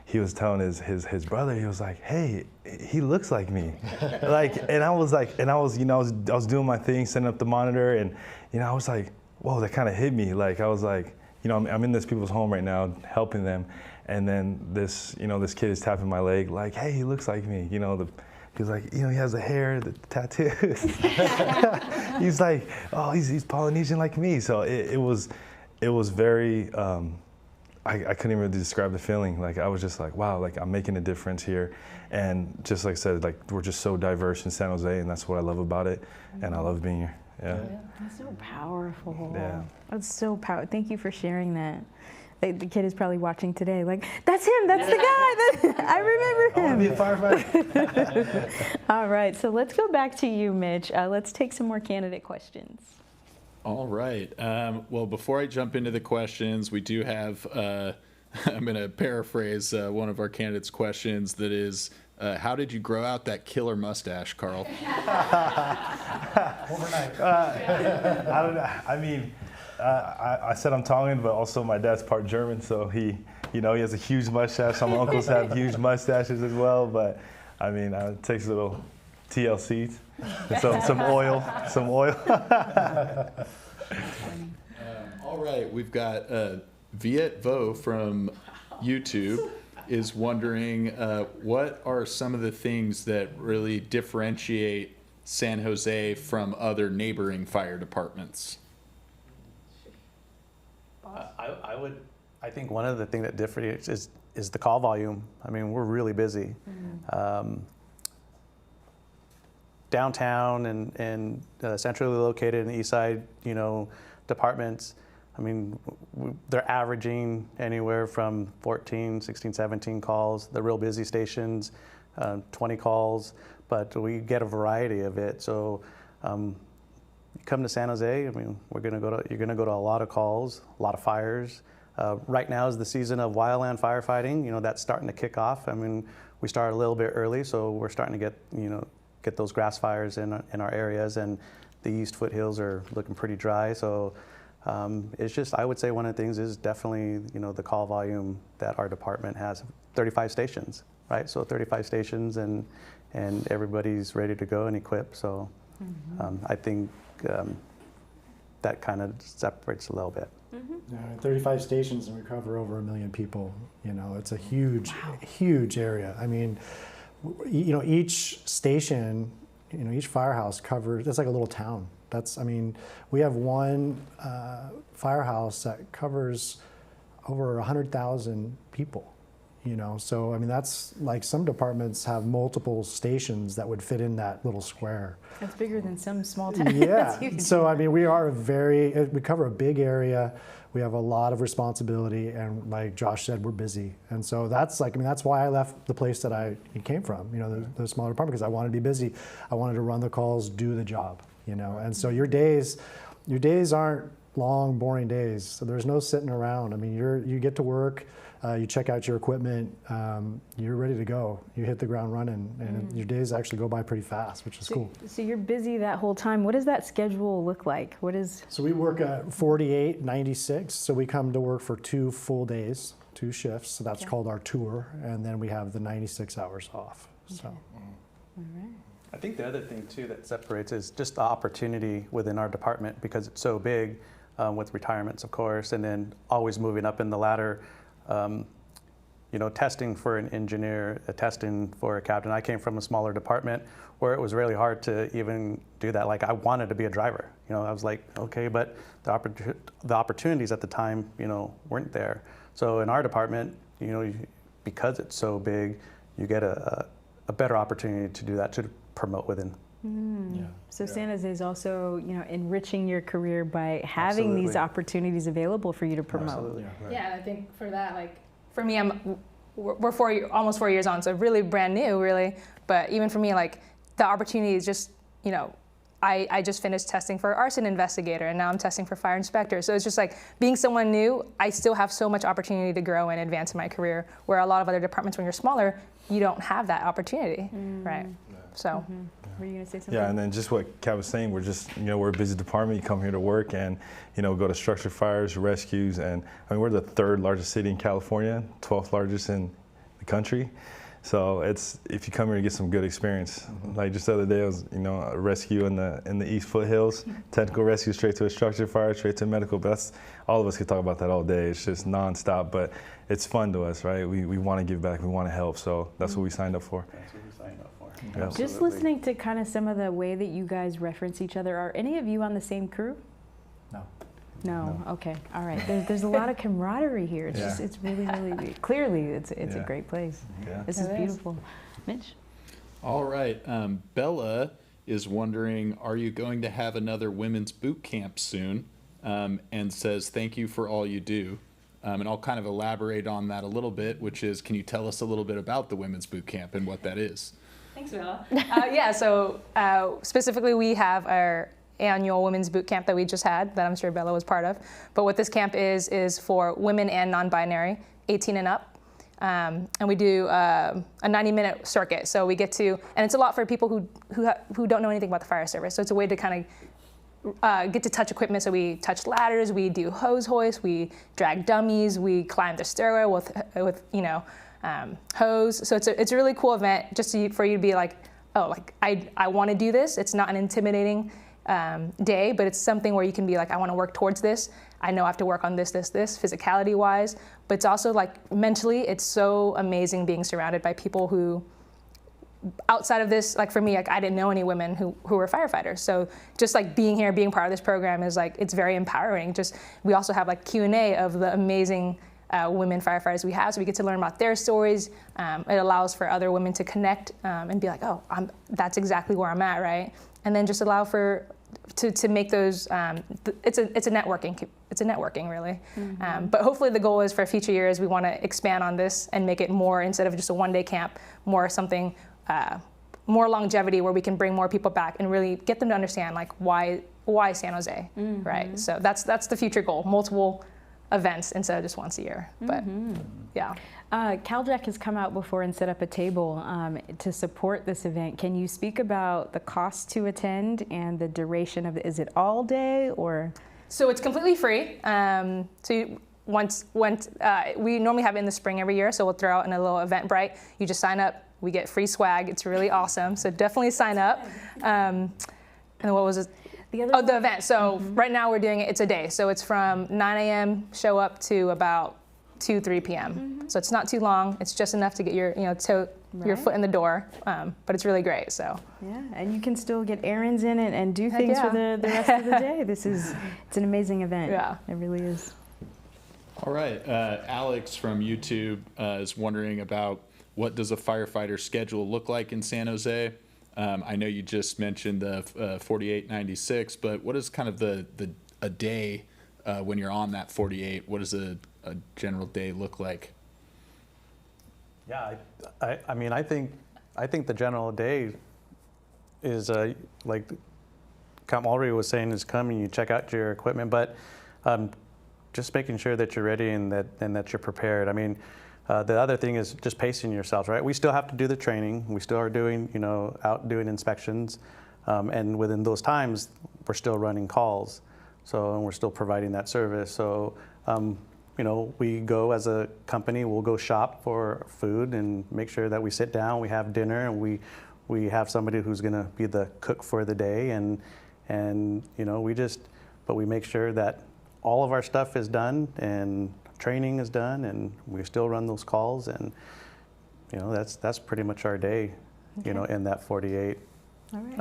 he was telling his brother, he was like, "Hey, he looks like me." I was doing my thing, setting up the monitor, and I was like, whoa, that kind of hit me. Like, I was like, I'm in this people's home right now, helping them. And then this kid is tapping my leg, like, "Hey, he looks like me." He's like, he has the hair, the tattoos. He's like, "Oh, he's Polynesian like me." So it was very. I couldn't even describe the feeling. Like, I was just like, wow, like, I'm making a difference here. And just like I said, like, we're just so diverse in San Jose, and that's what I love about it. And I love being here. Yeah. That's so powerful. Yeah. That's so powerful. Thank you for sharing that. The kid is probably watching today, like, that's him, that's the guy, I remember him. I want to be a firefighter. All right, so let's go back to you, Mitch. Let's take some more candidate questions. All right. Well, before I jump into the questions, we do have, I'm going to paraphrase one of our candidates' questions that is, how did you grow out that killer mustache, Karl? Overnight. I don't know. I mean, I said I'm Tongan, but also my dad's part German, so he has a huge mustache. Some uncles have huge mustaches as well, but I mean, it takes a little TLC, some oil. All right, we've got Viet Vo from YouTube is wondering what are some of the things that really differentiate San Jose from other neighboring fire departments? I think one of the things that differentiates is the call volume. I mean, we're really busy. Downtown and centrally located in the east side, departments, I mean, they're averaging anywhere from 14, 16, 17 calls. The real busy stations, 20 calls, but we get a variety of it. So you come to San Jose, I mean, you're gonna go to a lot of calls, a lot of fires. Right now is the season of wildland firefighting. That's starting to kick off. I mean, we started a little bit early, so we're starting to get those grass fires in our areas, and the east foothills are looking pretty dry. So It's just, I would say one of the things is definitely, the call volume that our department has, 35 stations, right? So 35 stations and everybody's ready to go and equipped. So I think that kind of separates a little bit. Yeah, 35 stations and we cover over 1 million people. It's a huge, huge area. I mean, each station, each firehouse covers, it's like a little town. We have one firehouse that covers over 100,000 people. So that's like some departments have multiple stations that would fit in that little square. That's bigger than some small towns. Yeah. So we cover a big area. We have a lot of responsibility, and like Josh said, we're busy. And so that's why I left the place that I came from. The smaller department, because I wanted to be busy. I wanted to run the calls, do the job. And so your days aren't long, boring days. So there's no sitting around. You get to work. You check out your equipment, you're ready to go. You hit the ground running, and your days actually go by pretty fast, which is cool. So you're busy that whole time. What does that schedule look like? So we work at 48, 96. So we come to work for 2 full days, 2 shifts. So that's called our tour, and then we have the 96 hours off. So. All right. I think the other thing too that separates is just the opportunity within our department, because it's so big, with retirements, of course, and then always moving up in the ladder. Testing for an engineer, testing for a captain. I came from a smaller department where it was really hard to even do that. Like, I wanted to be a driver. I was like, okay, but the opportunities at the time, weren't there. So in our department, because it's so big, you get a better opportunity to do that, to promote within. Yeah. So San Jose is also, enriching your career by having these opportunities available for you to promote. Absolutely. Right. Yeah, I think for that, for me, we're almost 4 years on, so really brand new, really. But even for me, the opportunity is just, I just finished testing for arson investigator, and now I'm testing for fire inspector. So it's just being someone new, I still have so much opportunity to grow and advance in my career, where a lot of other departments, when you're smaller, you don't have that opportunity, right? So. Were you going to say something? Yeah, and then just what Kat was saying, we're just, we're a busy department. You come here to work and, go to structure fires, rescues, and we're the 3rd largest city in California, 12th largest in the country. So if you come here to get some good experience. Like just the other day, I was, a rescue in the East Foothills, technical rescue straight to a structure fire, straight to medical. But all of us could talk about that all day. It's just nonstop, but it's fun to us, right? We want to give back, we want to help, so that's what we signed up for. Yeah. Just listening to kind of some of the way that you guys reference each other, are any of you on the same crew? No. Okay. All right. There's a lot of camaraderie here. It's just, it's really, really, clearly it's a great place. Yeah. This is beautiful. Mitch? All right. Bella is wondering, are you going to have another women's boot camp soon? And says, thank you for all you do. And I'll kind of elaborate on that a little bit, which is, can you tell us a little bit about the women's boot camp and what that is? Thanks, Bella. So specifically, we have our annual women's boot camp that we just had, that I'm sure Bella was part of. But what this camp is for women and non-binary, 18 and up. And we do a 90-minute circuit. So we get to, and it's a lot for people who don't know anything about the fire service. So it's a way to kind of get to touch equipment. So we touch ladders, we do hose hoists, we drag dummies, we climb the stairway with hose. So it's a really cool event just for you to be like, oh, I want to do this. It's not an intimidating day, but it's something where you can be like, I want to work towards this. I know I have to work on this, physicality wise, but it's also mentally, it's so amazing being surrounded by people who, outside of this, for me, I didn't know any women who were firefighters. So just being here, being part of this program is it's very empowering. We also have Q&A of the amazing women firefighters we have, so we get to learn about their stories. It allows for other women to connect and be like, oh, that's exactly where I'm at, right? And then just allow to make those. It's a networking really. Mm-hmm. But hopefully the goal is for future years we want to expand on this and make it more, instead of just a one-day camp, more something, more longevity, where we can bring more people back and really get them to understand why San Jose, mm-hmm. right? So that's the future goal. Multiple events instead of just once a year. But yeah. Cal-JAC has come out before and set up a table to support this event. Can you speak about the cost to attend and the duration of it? Is it all day or? So it's completely free. We normally have it in the spring every year, so we'll throw out in a little Eventbrite. You just sign up, we get free swag. It's really awesome. So definitely sign up. And what was it? The event. So right now we're doing it, it's a day. So it's from 9 a.m. show up to about 2, 3 p.m. So it's not too long. It's just enough to get your, your foot in the door. But it's really great, so. Yeah, and you can still get errands in it and do things for the rest of the day. It's an amazing event. Yeah. It really is. All right, Alex from YouTube is wondering about what does a firefighter schedule look like in San Jose? I know you just mentioned the 4896, but what is kind of a day when you're on that 48? What does a general day look like? Yeah, I mean, I think the general day is like Captain Allread was saying, is come and you check out your equipment, but just making sure that you're ready and that you're prepared. I mean, the other thing is just pacing yourselves, right? We still have to do the training. We still are doing, out doing inspections. And within those times, we're still running calls. So, and we're still providing that service. So, we go as a company, we'll go shop for food and make sure that we sit down, we have dinner, and we have somebody who's gonna be the cook for the day. And but we make sure that all of our stuff is done and training is done, and we still run those calls, and that's pretty much our day, in that 48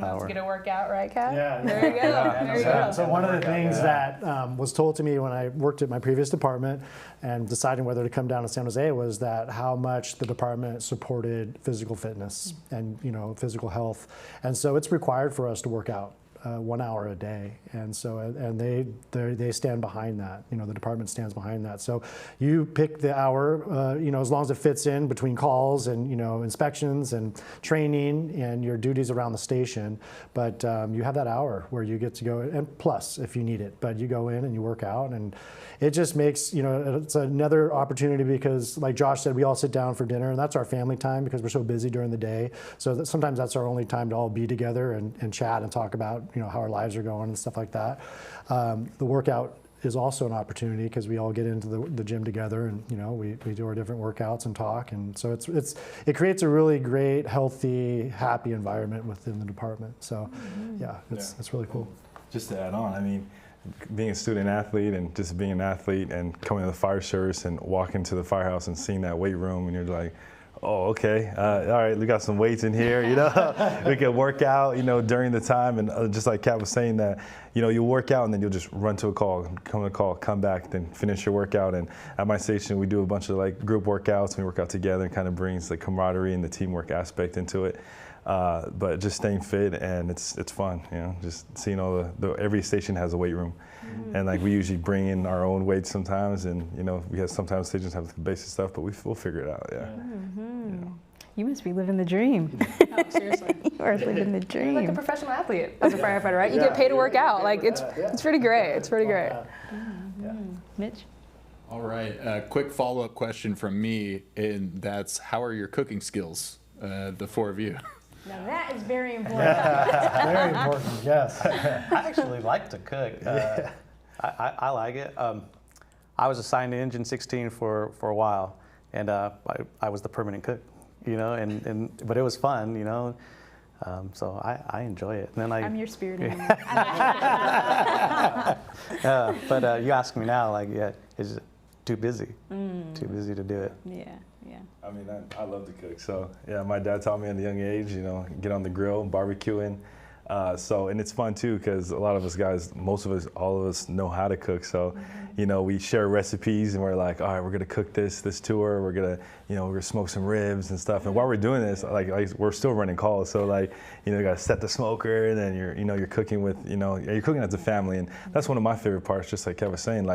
hour. Get a workout, right, Kat? Yeah. There you go. There you go. So one of the things that was told to me when I worked at my previous department and deciding whether to come down to San Jose was that how much the department supported physical fitness and physical health, and so it's required for us to work out 1 hour a day, and so they stand behind that. The department stands behind that. So you pick the hour, as long as it fits in between calls and inspections and training and your duties around the station. But you have that hour where you get to go, and plus if you need it. But you go in and you work out, and it just makes it's another opportunity because, like Josh said, we all sit down for dinner, and that's our family time because we're so busy during the day. So sometimes that's our only time to all be together and chat and talk about how our lives are going and stuff like that. The workout is also an opportunity because we all get into the gym together, and we do our different workouts and talk, and so it creates a really great, healthy, happy environment within the department. So it's really cool. Just to add on, I mean, being a student athlete and just being an athlete and coming to the fire service and walking to the firehouse and seeing that weight room, and you're like, oh, okay. All right, we got some weights in here, we can work out, during the time. And just like Kat was saying that, you'll work out and then you'll just run to a call, come back, then finish your workout. And at my station, we do a bunch of group workouts. We work out together and kind of brings the camaraderie and the teamwork aspect into it. But just staying fit, and it's fun, just seeing every station has a weight room. And we usually bring in our own weights sometimes, and we have sometimes stations have the basic stuff, but we'll figure it out. You must be living the dream. Oh, seriously. You are living the dream. You're like a professional athlete as a firefighter, right? You get paid to work out. It's pretty great. It's pretty great. Mitch? All right, a quick follow-up question from me, and that's how are your cooking skills, the four of you? Now that is very important. Very important, yes. I actually like to cook. I like it. I was assigned to Engine 16 for a while, and I was the permanent cook, but it was fun, so I enjoy it. And then I'm your spirit animal. But you ask me now, is it too busy? Too busy to do it. Yeah. I mean, I love to cook. So yeah, my dad taught me at a young age, get on the grill, barbecuing. And it's fun too, because a lot of us guys, most of us, all of us know how to cook. So, we share recipes, and we're like, all right, we're gonna cook this tour. We're gonna smoke some ribs and stuff. And while we're doing this, we're still running calls. So you gotta set the smoker, and then you're cooking with, you're cooking as a family. And that's one of my favorite parts, just like Kev was saying,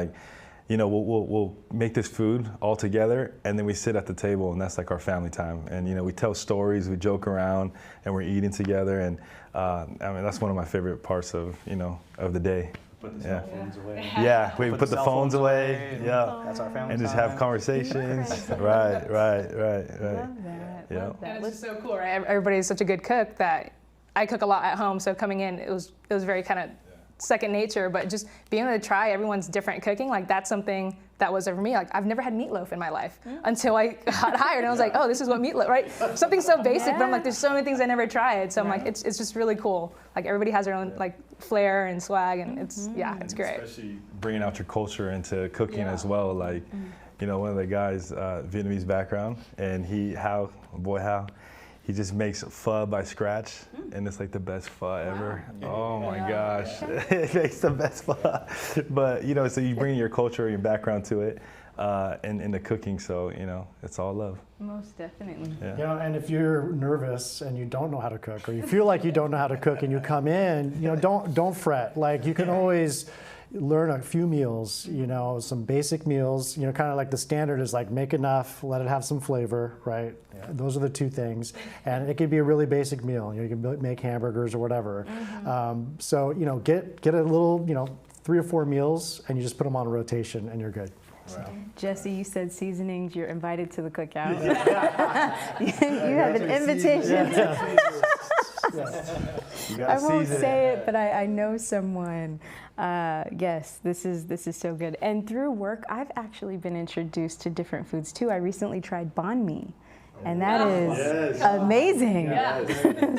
we'll make this food all together, and then we sit at the table, and that's our family time. And we tell stories, we joke around, and we're eating together. And that's one of my favorite parts of the day. Put the cell phones away. Yeah, we put the phones away. Yeah, that's our family and just time. have conversations. Right. Love that. Yeah. Love that. And it's just so cool, right? Everybody's such a good cook that I cook a lot at home, so coming in, it was very kind of second nature, but just being able to try everyone's different cooking, like that's something that was for me. Like I've never had meatloaf in my life until I got hired, and I was like, oh, this is what meatloaf, right? Something so basic, but I'm like, there's so many things I never tried. So I'm like, it's just really cool. Like everybody has their own like flair and swag, and it's it's great. Especially bringing out your culture into cooking as well. Like, you know, one of the guys, Vietnamese background, and he he just makes pho by scratch, and it's like the best pho ever. Oh my gosh, it makes the best pho. But you know, so you bring your culture, your background to it, and in the cooking. So you know, it's all love. Most definitely. Yeah. You know, and if you're nervous and you don't know how to cook, or you feel like you don't know how to cook, and you come in, you know, don't fret. Like you can always learn a few meals, you know, some basic meals, you know, kind of like the standard is like make enough, let it have some flavor, right? Yeah. Those are the two things. And it could be a really basic meal. You know, you can make hamburgers or whatever. So, you know, get a little, you know, 3 or 4 meals, and you just put them on a rotation and you're good. Wow. Jesse, you said seasonings, you're invited to the cookout. You have an invitation. I won't say it, but I know someone. Yes, this is so good. And through work, I've actually been introduced to different foods too. I recently tried banh mi, and that is amazing.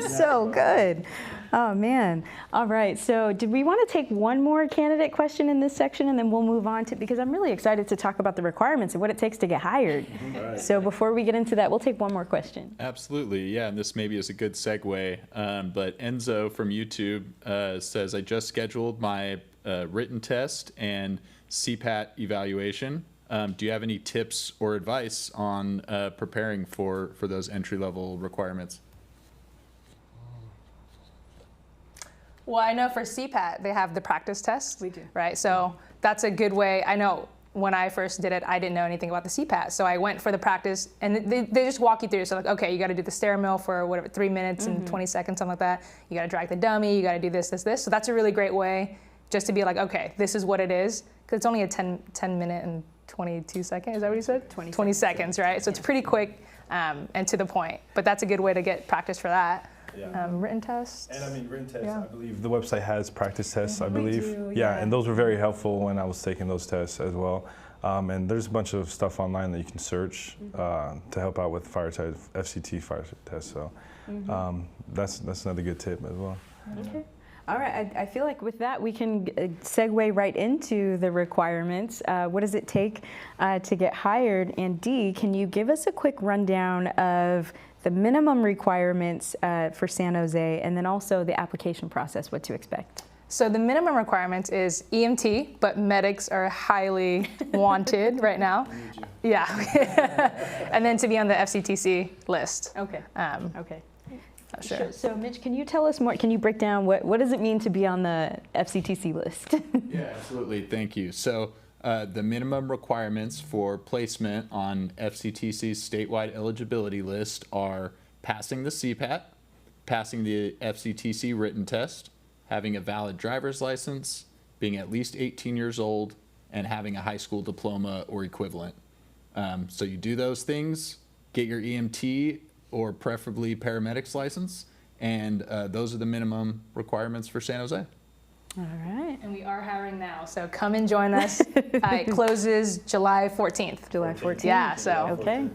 So good. Oh man. All right. So did we want to take one more candidate question in this section, and then we'll move on to, because I'm really excited to talk about the requirements and what it takes to get hired. So before we get into that, we'll take one more question. Absolutely. Yeah. And this maybe is a good segue. But Enzo from YouTube says, I just scheduled my written test and CPAT evaluation. Do you have any tips or advice on preparing for those entry-level requirements? Well, I know for CPAT, they have the practice test. We do. Right, so that's a good way. I know when I first did it, I didn't know anything about the CPAT. So I went for the practice, and they just walk you through. So like, okay, you got to do the stair mill for whatever, 3 minutes and 20 seconds, something like that. You got to drag the dummy, you got to do this. So that's a really great way just to be like, okay, this is what it is. Because it's only a 10 minute and 22 seconds, is that what you said? 20 seconds, right? So it's pretty quick and to the point. But that's a good way to get practice for that. Yeah. Written tests. And I mean, written tests, I believe the website has practice tests, I believe. Yeah, and those were very helpful when I was taking those tests as well. And there's a bunch of stuff online that you can search to help out with FCT fire test. So that's another good tip as well. Okay. All right, I feel like with that we can segue right into the requirements. What does it take to get hired? And Dee, can you give us a quick rundown of the minimum requirements for San Jose, and then also the application process, what to expect? So the minimum requirement is EMT, but medics are highly wanted right now. Yeah. And then to be on the FCTC list. Okay. Okay. Sure. So Mitch, can you tell us more? Can you break down what does it mean to be on the FCTC list? Yeah, absolutely. Thank you. So the minimum requirements for placement on FCTC's statewide eligibility list are passing the CPAT, passing the FCTC written test, having a valid driver's license, being at least 18 years old, and having a high school diploma or equivalent. So you do those things, get your EMT or preferably paramedics license, and those are the minimum requirements for San Jose. All right. And we are hiring now, so come and join us. It closes July 14th. July 14th. Yeah, so. Okay.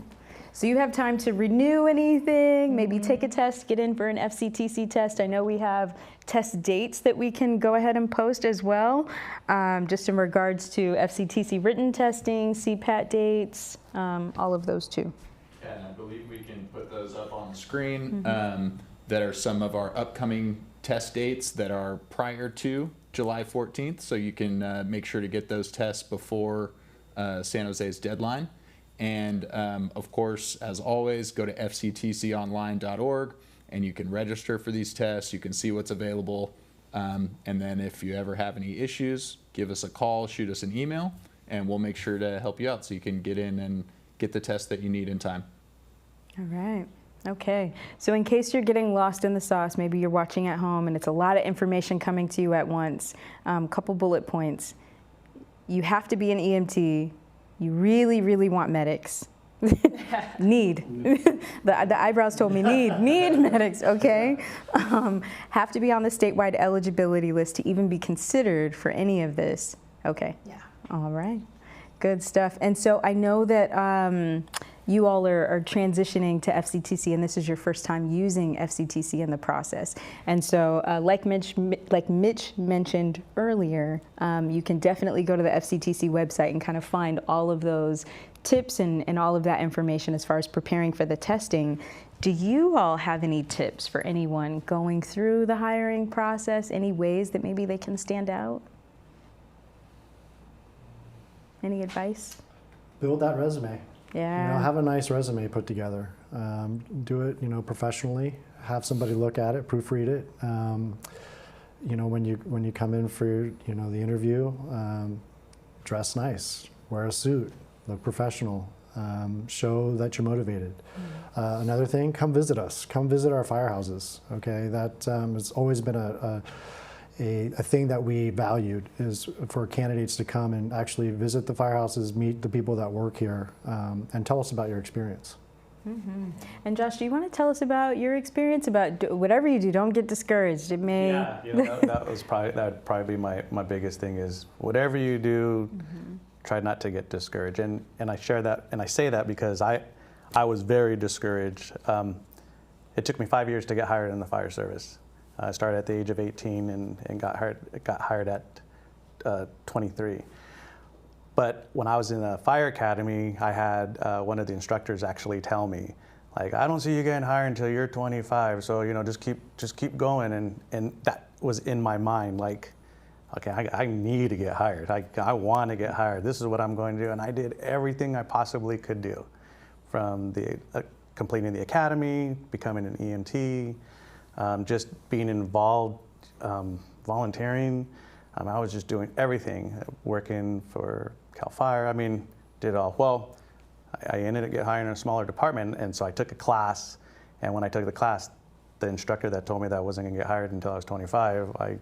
So you have time to renew anything, maybe take a test, get in for an FCTC test. I know we have test dates that we can go ahead and post as well, just in regards to FCTC written testing, CPAT dates, all of those too. Yeah, and I believe we can put those up on the screen. That are some of our upcoming test dates that are prior to July 14th, so you can make sure to get those tests before San Jose's deadline. And of course, as always, go to fctconline.org and you can register for these tests. You can see what's available. And then if you ever have any issues, give us a call, shoot us an email, and we'll make sure to help you out so you can get in and get the test that you need in time. All right. Okay. So in case you're getting lost in the sauce, maybe you're watching at home and it's a lot of information coming to you at once, couple bullet points. You have to be an EMT. You really, really want medics. Need. The eyebrows told me need medics, okay? Have to be on the statewide eligibility list to even be considered for any of this. Okay. Yeah. All right. Good stuff. And so I know that you all are transitioning to FCTC, and this is your first time using FCTC in the process. And so like Mitch mentioned earlier, you can definitely go to the FCTC website and kind of find all of those tips and all of that information as far as preparing for the testing. Do you all have any tips for anyone going through the hiring process? Any ways that maybe they can stand out? Any advice? Build that resume. Yeah. Have a nice resume put together. Do it, professionally. Have somebody look at it, proofread it. When you come in for the interview, dress nice, wear a suit, look professional, show that you're motivated. Another thing, come visit us. Come visit our firehouses. Okay, that has always been a thing that we valued, is for candidates to come and actually visit the firehouses, meet the people that work here, and tell us about your experience. Mm-hmm. And Josh, do you want to tell us about your experience? About whatever you do, don't get discouraged. It may. Yeah, that would probably be my biggest thing, is whatever you do, try not to get discouraged. And I share that, and I say that because I was very discouraged. It took me 5 years to get hired in the fire service. I started at the age of 18 and got hired at 23. But when I was in the fire academy, I had one of the instructors actually tell me, like, I don't see you getting hired until you're 25. So just keep going. And that was in my mind, like, okay, I need to get hired. I want to get hired. This is what I'm going to do. And I did everything I possibly could do, from completing the academy, becoming an EMT. Just being involved, volunteering. I was just doing everything, working for Cal Fire. I mean, did it all. Well, I ended up getting hired in a smaller department, and so I took a class. And when I took the class, the instructor that told me that I wasn't going to get hired until I was 25, I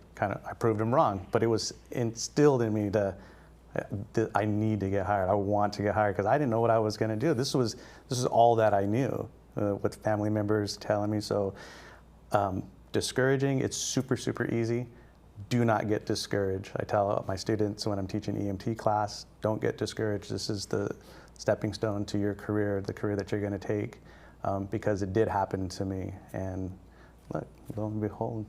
proved him wrong. But it was instilled in me that I need to get hired. I want to get hired, because I didn't know what I was going to do. This was all that I knew, with family members telling me. So. Discouraging, it's super, super easy. Do not get discouraged. I tell my students when I'm teaching EMT class, don't get discouraged. This is the stepping stone to your career, the career that you're going to take, because it did happen to me. And look, lo and behold,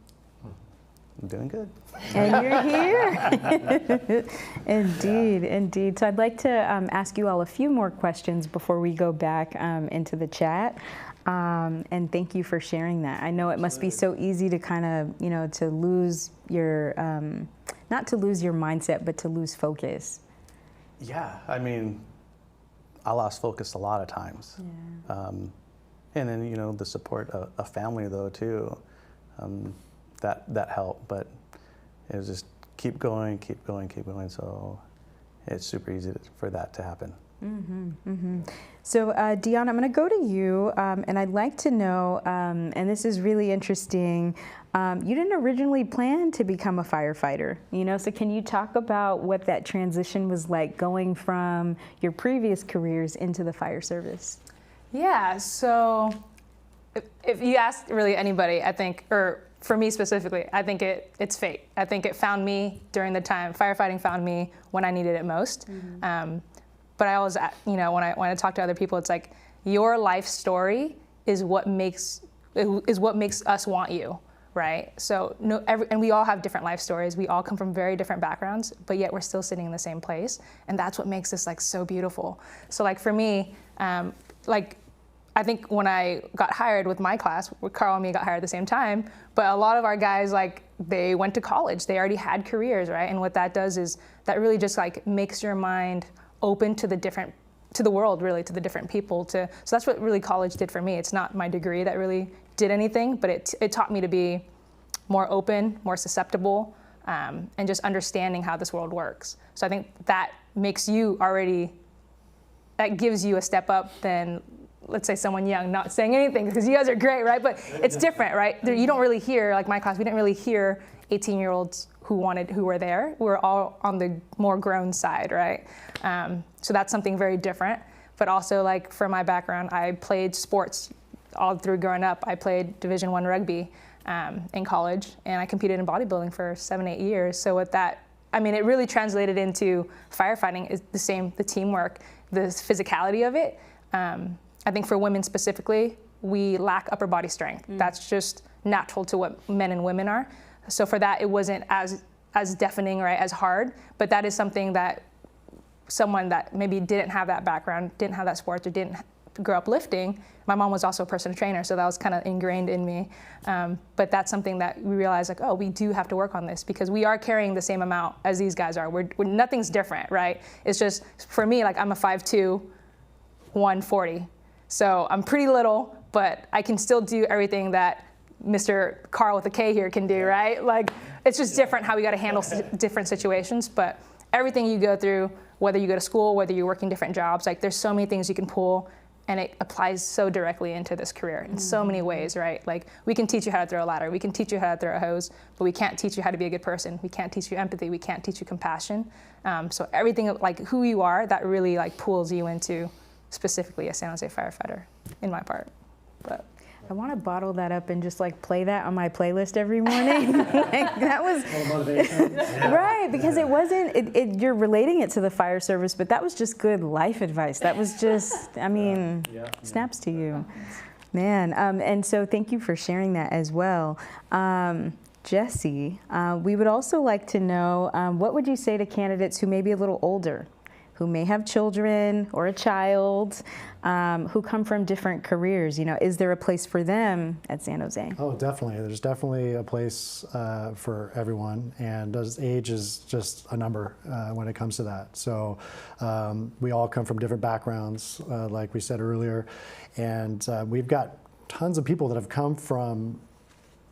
I'm doing good. And you're here. Indeed. So I'd like to ask you all a few more questions before we go back into the chat. And thank you for sharing that. I know it must be so easy to kind of, to lose your, not to lose your mindset, but to lose focus. Yeah, I mean, I lost focus a lot of times. Yeah. And then, the support of family, though, too, that helped. But it was just keep going. So it's super easy for that to happen. Mm-hmm, mm-hmm. So, Di-an, I'm going to go to you, and I'd like to know, and this is really interesting, you didn't originally plan to become a firefighter, so can you talk about what that transition was like, going from your previous careers into the fire service? Yeah, so if you ask really anybody, I think, or for me specifically, I think it's fate. I think it found me during the time, firefighting found me when I needed it most. Mm-hmm. But I always, when I talk to other people, it's like your life story is what makes us want you, right? So and we all have different life stories. We all come from very different backgrounds, but yet we're still sitting in the same place, and that's what makes this so beautiful. So for me, I think when I got hired with my class, Carl and me got hired at the same time, but a lot of our guys, they went to college. They already had careers, right? And what that does is that really just makes your mind open to the world, really, to the different people. So that's what really college did for me. It's not my degree that really did anything, but it taught me to be more open, more susceptible, and just understanding how this world works. So I think that makes you that gives you a step up than, let's say, someone young not saying anything, because you guys are great, right? But it's different, right? You don't really hear, my class, we didn't really hear 18-year-olds who were there. We were all on the more grown side, right? So that's something very different. but also like for my background, I played sports all through growing up. I played Division I rugby in college, and I competed in bodybuilding for 7-8 years. So with that, I mean, it really translated into firefighting is the teamwork, the physicality of it. I think for women specifically, we lack upper body strength. That's just natural to what men and women are. So for that, it wasn't as deafening, right, as hard, but that is something that someone that maybe didn't have that background, didn't have that sports, or didn't grow up lifting. My mom was also a personal trainer, so that was kind of ingrained in me. But that's something that we realized, like, oh, we do have to work on this because we are carrying the same amount as these guys are. Nothing's different, right? It's just, for me, like, I'm a 5'2", 140. So I'm pretty little, but I can still do everything that Mr. Carl with a K here can do, right? Like, it's just different how we got to handle different situations. But everything you go through, whether you go to school, whether you're working different jobs, like, there's so many things you can pull, and it applies so directly into this career in so many ways, right? Like, we can teach you how to throw a ladder, we can teach you how to throw a hose, but we can't teach you how to be a good person. We can't teach you empathy, we can't teach you compassion. So everything, like, who you are, that really, like, pulls you into specifically a San Jose firefighter, in my part. But I want to bottle that up and just like play that on my playlist every morning. Like, that was right, because it wasn't. You're relating it to the fire service, but that was just good life advice. That was just, I mean, snaps to you, man. And so thank you for sharing that as well. Jesse, we would also like to know, what would you say to candidates who may be a little older, who may have children or a child, who come from different careers? You know, is there a place for them at San Jose? Oh, definitely. There's definitely a place for everyone, and age is just a number when it comes to that. So we all come from different backgrounds, like we said earlier, and we've got tons of people that have come from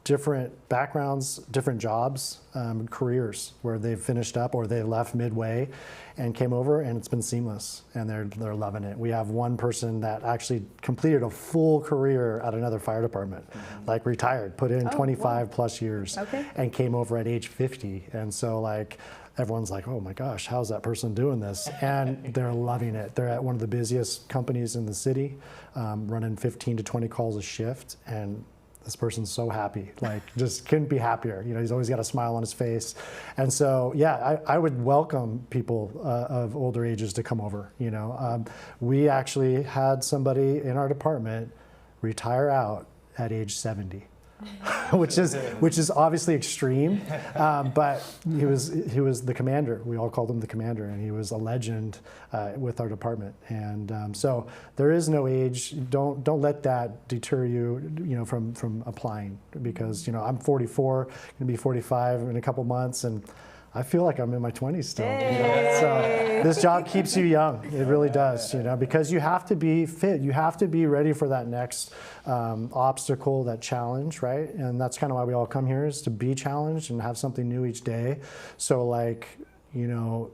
different backgrounds, different jobs, careers where they've finished up or they left midway and came over, and it's been seamless, and they're loving it. We have one person that actually completed a full career at another fire department, like retired, put in 25 plus years, and came over at age 50. And so, like, everyone's like, oh my gosh, how's that person doing this? And they're loving it. They're at one of the busiest companies in the city, running 15 to 20 calls a shift, and this person's so happy, like, just couldn't be happier. You know, he's always got a smile on his face. And so, yeah, I would welcome people of older ages to come over, you know. We actually had somebody in our department retire out at age 70. which is obviously extreme, but he was the commander. We all called him the commander, and he was a legend with our department. And so there is no age. Don't let that deter you, you know, from applying, because, you know, I'm 44, going to be 45 in a couple months, and I feel like I'm in my 20s still. You know? So this job keeps you young. It really does, you know, because you have to be fit. You have to be ready for that next obstacle, that challenge, right? And that's kind of why we all come here, is to be challenged and have something new each day. So, like, you know,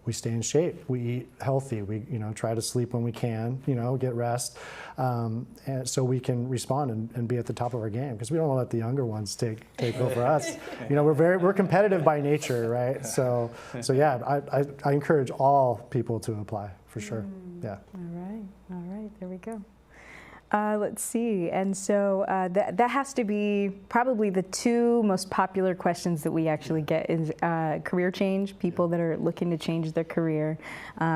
we stay in shape, we eat healthy, we, you know, try to sleep when we can, you know, get rest, and so we can respond and be at the top of our game, because we don't want to let the younger ones take over us. You know, we're competitive by nature, right? So yeah, I encourage all people to apply, for sure. Yeah. All right, there we go. Let's see, and so that has to be probably the two most popular questions that we actually get is career change, people that are looking to change their career.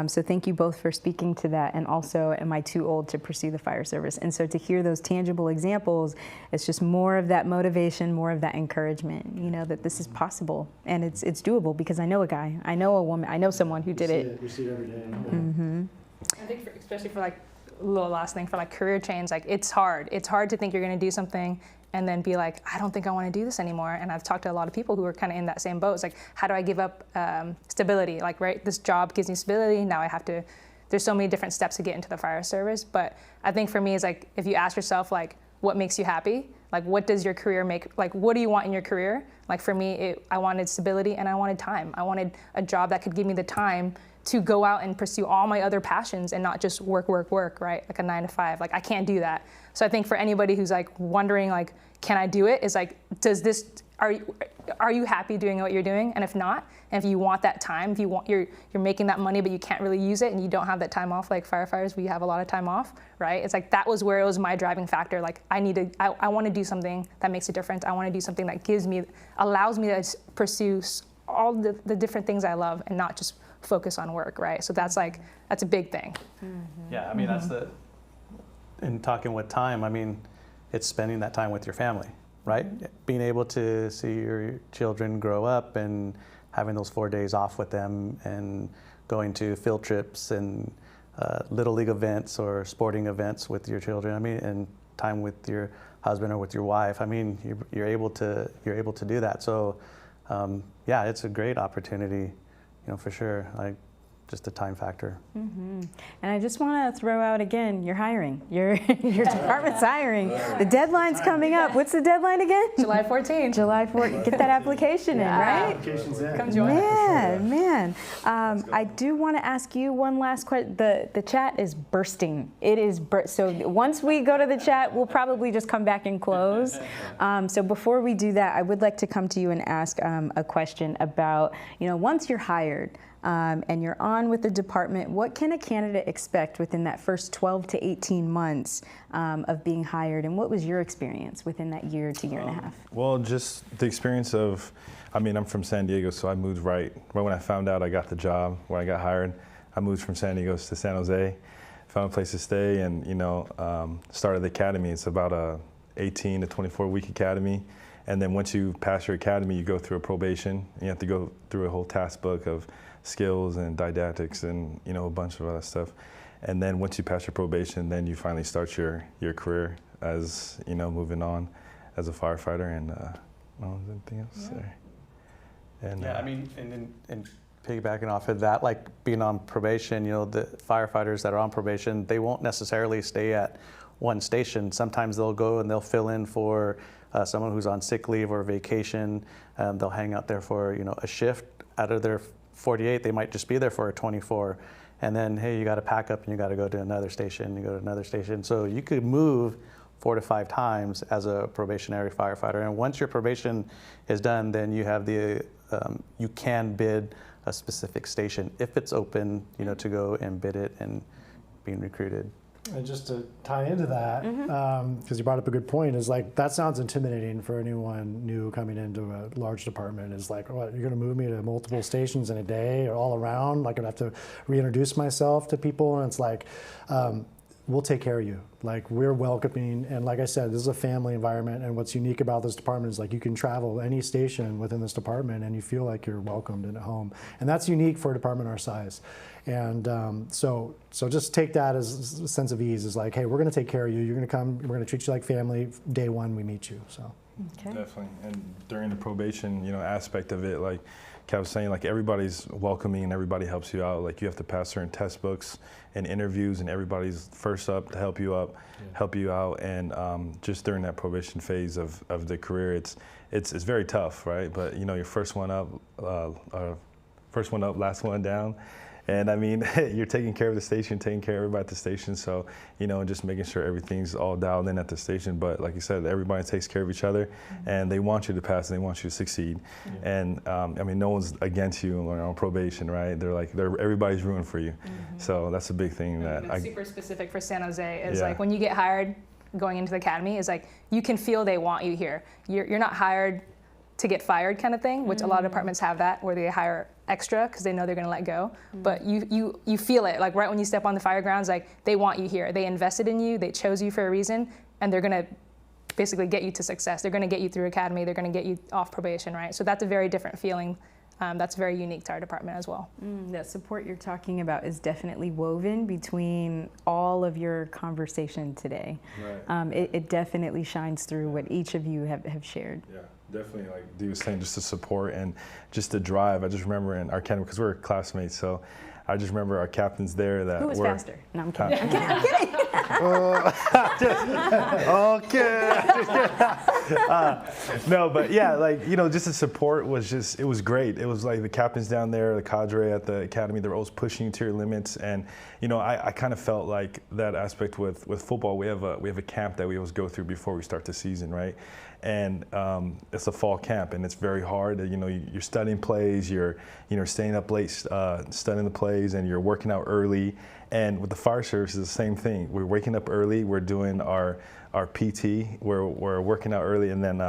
So thank you both for speaking to that, and also, am I too old to pursue the fire service? And so to hear those tangible examples, it's just more of that motivation, more of that encouragement, you know, that this is possible, and it's doable, because I know a guy, I know a woman, I know someone who did it. We see it every day. Mm-hmm. I think especially for, like, little last thing, for, like, career change, like, it's hard to think you're going to do something and then be like, I don't think I want to do this anymore. And I've talked to a lot of people who are kind of in that same boat. It's like, how do I give up stability? Like, right, this job gives me stability, now I have to, there's so many different steps to get into the fire service. But I think for me, it's like, if you ask yourself, like, what makes you happy? Like, what does your career make, like, what do you want in your career? Like, for me, I wanted stability, and I wanted time. I wanted a job that could give me the time to go out and pursue all my other passions and not just work, right? Like a 9 to 5. Like I can't do that. So I think for anybody who's like wondering like, can I do it? Is like, are you happy doing what you're doing? And if not, and if you want that time, if you want, you're making that money, but you can't really use it and you don't have that time off, like firefighters, we have a lot of time off, right? It's like, that was where it was my driving factor. Like I want to do something that makes a difference. I want to do something that allows me to pursue all the different things I love and not just focus on work, right? So that's a big thing. Yeah, I mean, that's in talking with time, I mean, it's spending that time with your family, right? Being able to see your children grow up and having those 4 days off with them and going to field trips and little league events or sporting events with your children. I mean, and time with your husband or with your wife. I mean, you're able to do that. So, yeah, it's a great opportunity, for sure. Like, just a time factor. And I just want to throw out again, you're hiring. Your department's hiring. The deadline's coming up. What's the deadline again? July 14th. July 14th. Get that application in, right? Application's in. Come join. Man. I do want to ask you one last question. The chat is bursting. It is so once we go to the chat, we'll probably just come back and close. So before we do that, I would like to come to you and ask a question about, once you're hired, and you're on with the department, what can a candidate expect within that first 12 to 18 months of being hired, and what was your experience within that year to year and a half? Well, just the experience of, I'm from San Diego, so I moved right when I found out I got the job, when I got hired, I moved from San Diego to San Jose, found a place to stay, and started the academy. It's about a 18 to 24 week academy. And then once you pass your academy, you go through a probation. You have to go through a whole task book of skills and didactics and a bunch of other stuff. And then once you pass your probation, then you finally start your career as moving on as a firefighter. And anything else there? And, yeah, I mean, and piggybacking off of that, like being on probation, the firefighters that are on probation, they won't necessarily stay at one station. Sometimes they'll go and they'll fill in for someone who's on sick leave or vacation. They'll hang out there for a shift. Out of their 48, they might just be there for a 24, and then hey, you got to pack up and you got to go to another station. You go to another station, so you could move 4 to 5 times as a probationary firefighter. And once your probation is done, then you have you can bid a specific station if it's open, to go and bid it and being recruited. And just to tie into that, because you brought up a good point, is like, that sounds intimidating for anyone new coming into a large department. Is like, what, you're gonna move me to multiple stations in a day or all around? Like, I'd have to reintroduce myself to people, and it's like, we'll take care of you. Like, we're welcoming, and like I said, this is a family environment, and what's unique about this department is like, you can travel any station within this department and you feel like you're welcomed and at home. And that's unique for a department our size. And so just take that as a sense of ease. Is like, hey, we're gonna take care of you. You're gonna come, we're gonna treat you like family. Day one, we meet you, so. Okay. Definitely, and during the probation, aspect of it, like Cal was saying, like, everybody's welcoming and everybody helps you out. Like, you have to pass certain test books and interviews, and everybody's first up to help you out. And just during that probation phase of the career, it's very tough, right? But you're first one up, last one down. And I mean, you're taking care of the station, taking care of everybody at the station. So, just making sure everything's all dialed in at the station. But like you said, everybody takes care of each other, and they want you to pass and they want you to succeed. And I mean, no one's against you when you're on probation, right? Everybody's rooting for you. So that's a big thing that super specific for San Jose is like, when you get hired going into the academy, is like, you can feel they want you here. You're not hired to get fired kind of thing, which a lot of departments have that, where they hire extra because they know they're going to let go. But you feel it, like right when you step on the fire grounds, like, they want you here. They invested in you, they chose you for a reason, and they're going to basically get you to success. They're going to get you through academy, they're going to get you off probation, right? So that's a very different feeling. That's very unique to our department as well. That support you're talking about is definitely woven between all of your conversation today. Right. It definitely shines through what each of you have shared. Yeah. Definitely, like Dee was saying, just the support and just the drive. I just remember in our academy, because we were classmates, so I just remember our captains there that Who was were faster? No, I'm kidding. I'm kidding. I'm kidding. No, but yeah, like, you know, just the support was just, it was great. It was like the captains down there, the cadre at the academy, they were always pushing you to your limits. And, you know, I kind of felt like that aspect with football. We have a camp that we always go through before we start the season, right? And it's a fall camp, and it's very hard. You know, you're studying plays, you're staying up late studying the plays, and you're working out early. And with the fire service, it's the same thing. We're waking up early. We're doing our PT. We're working out early, and then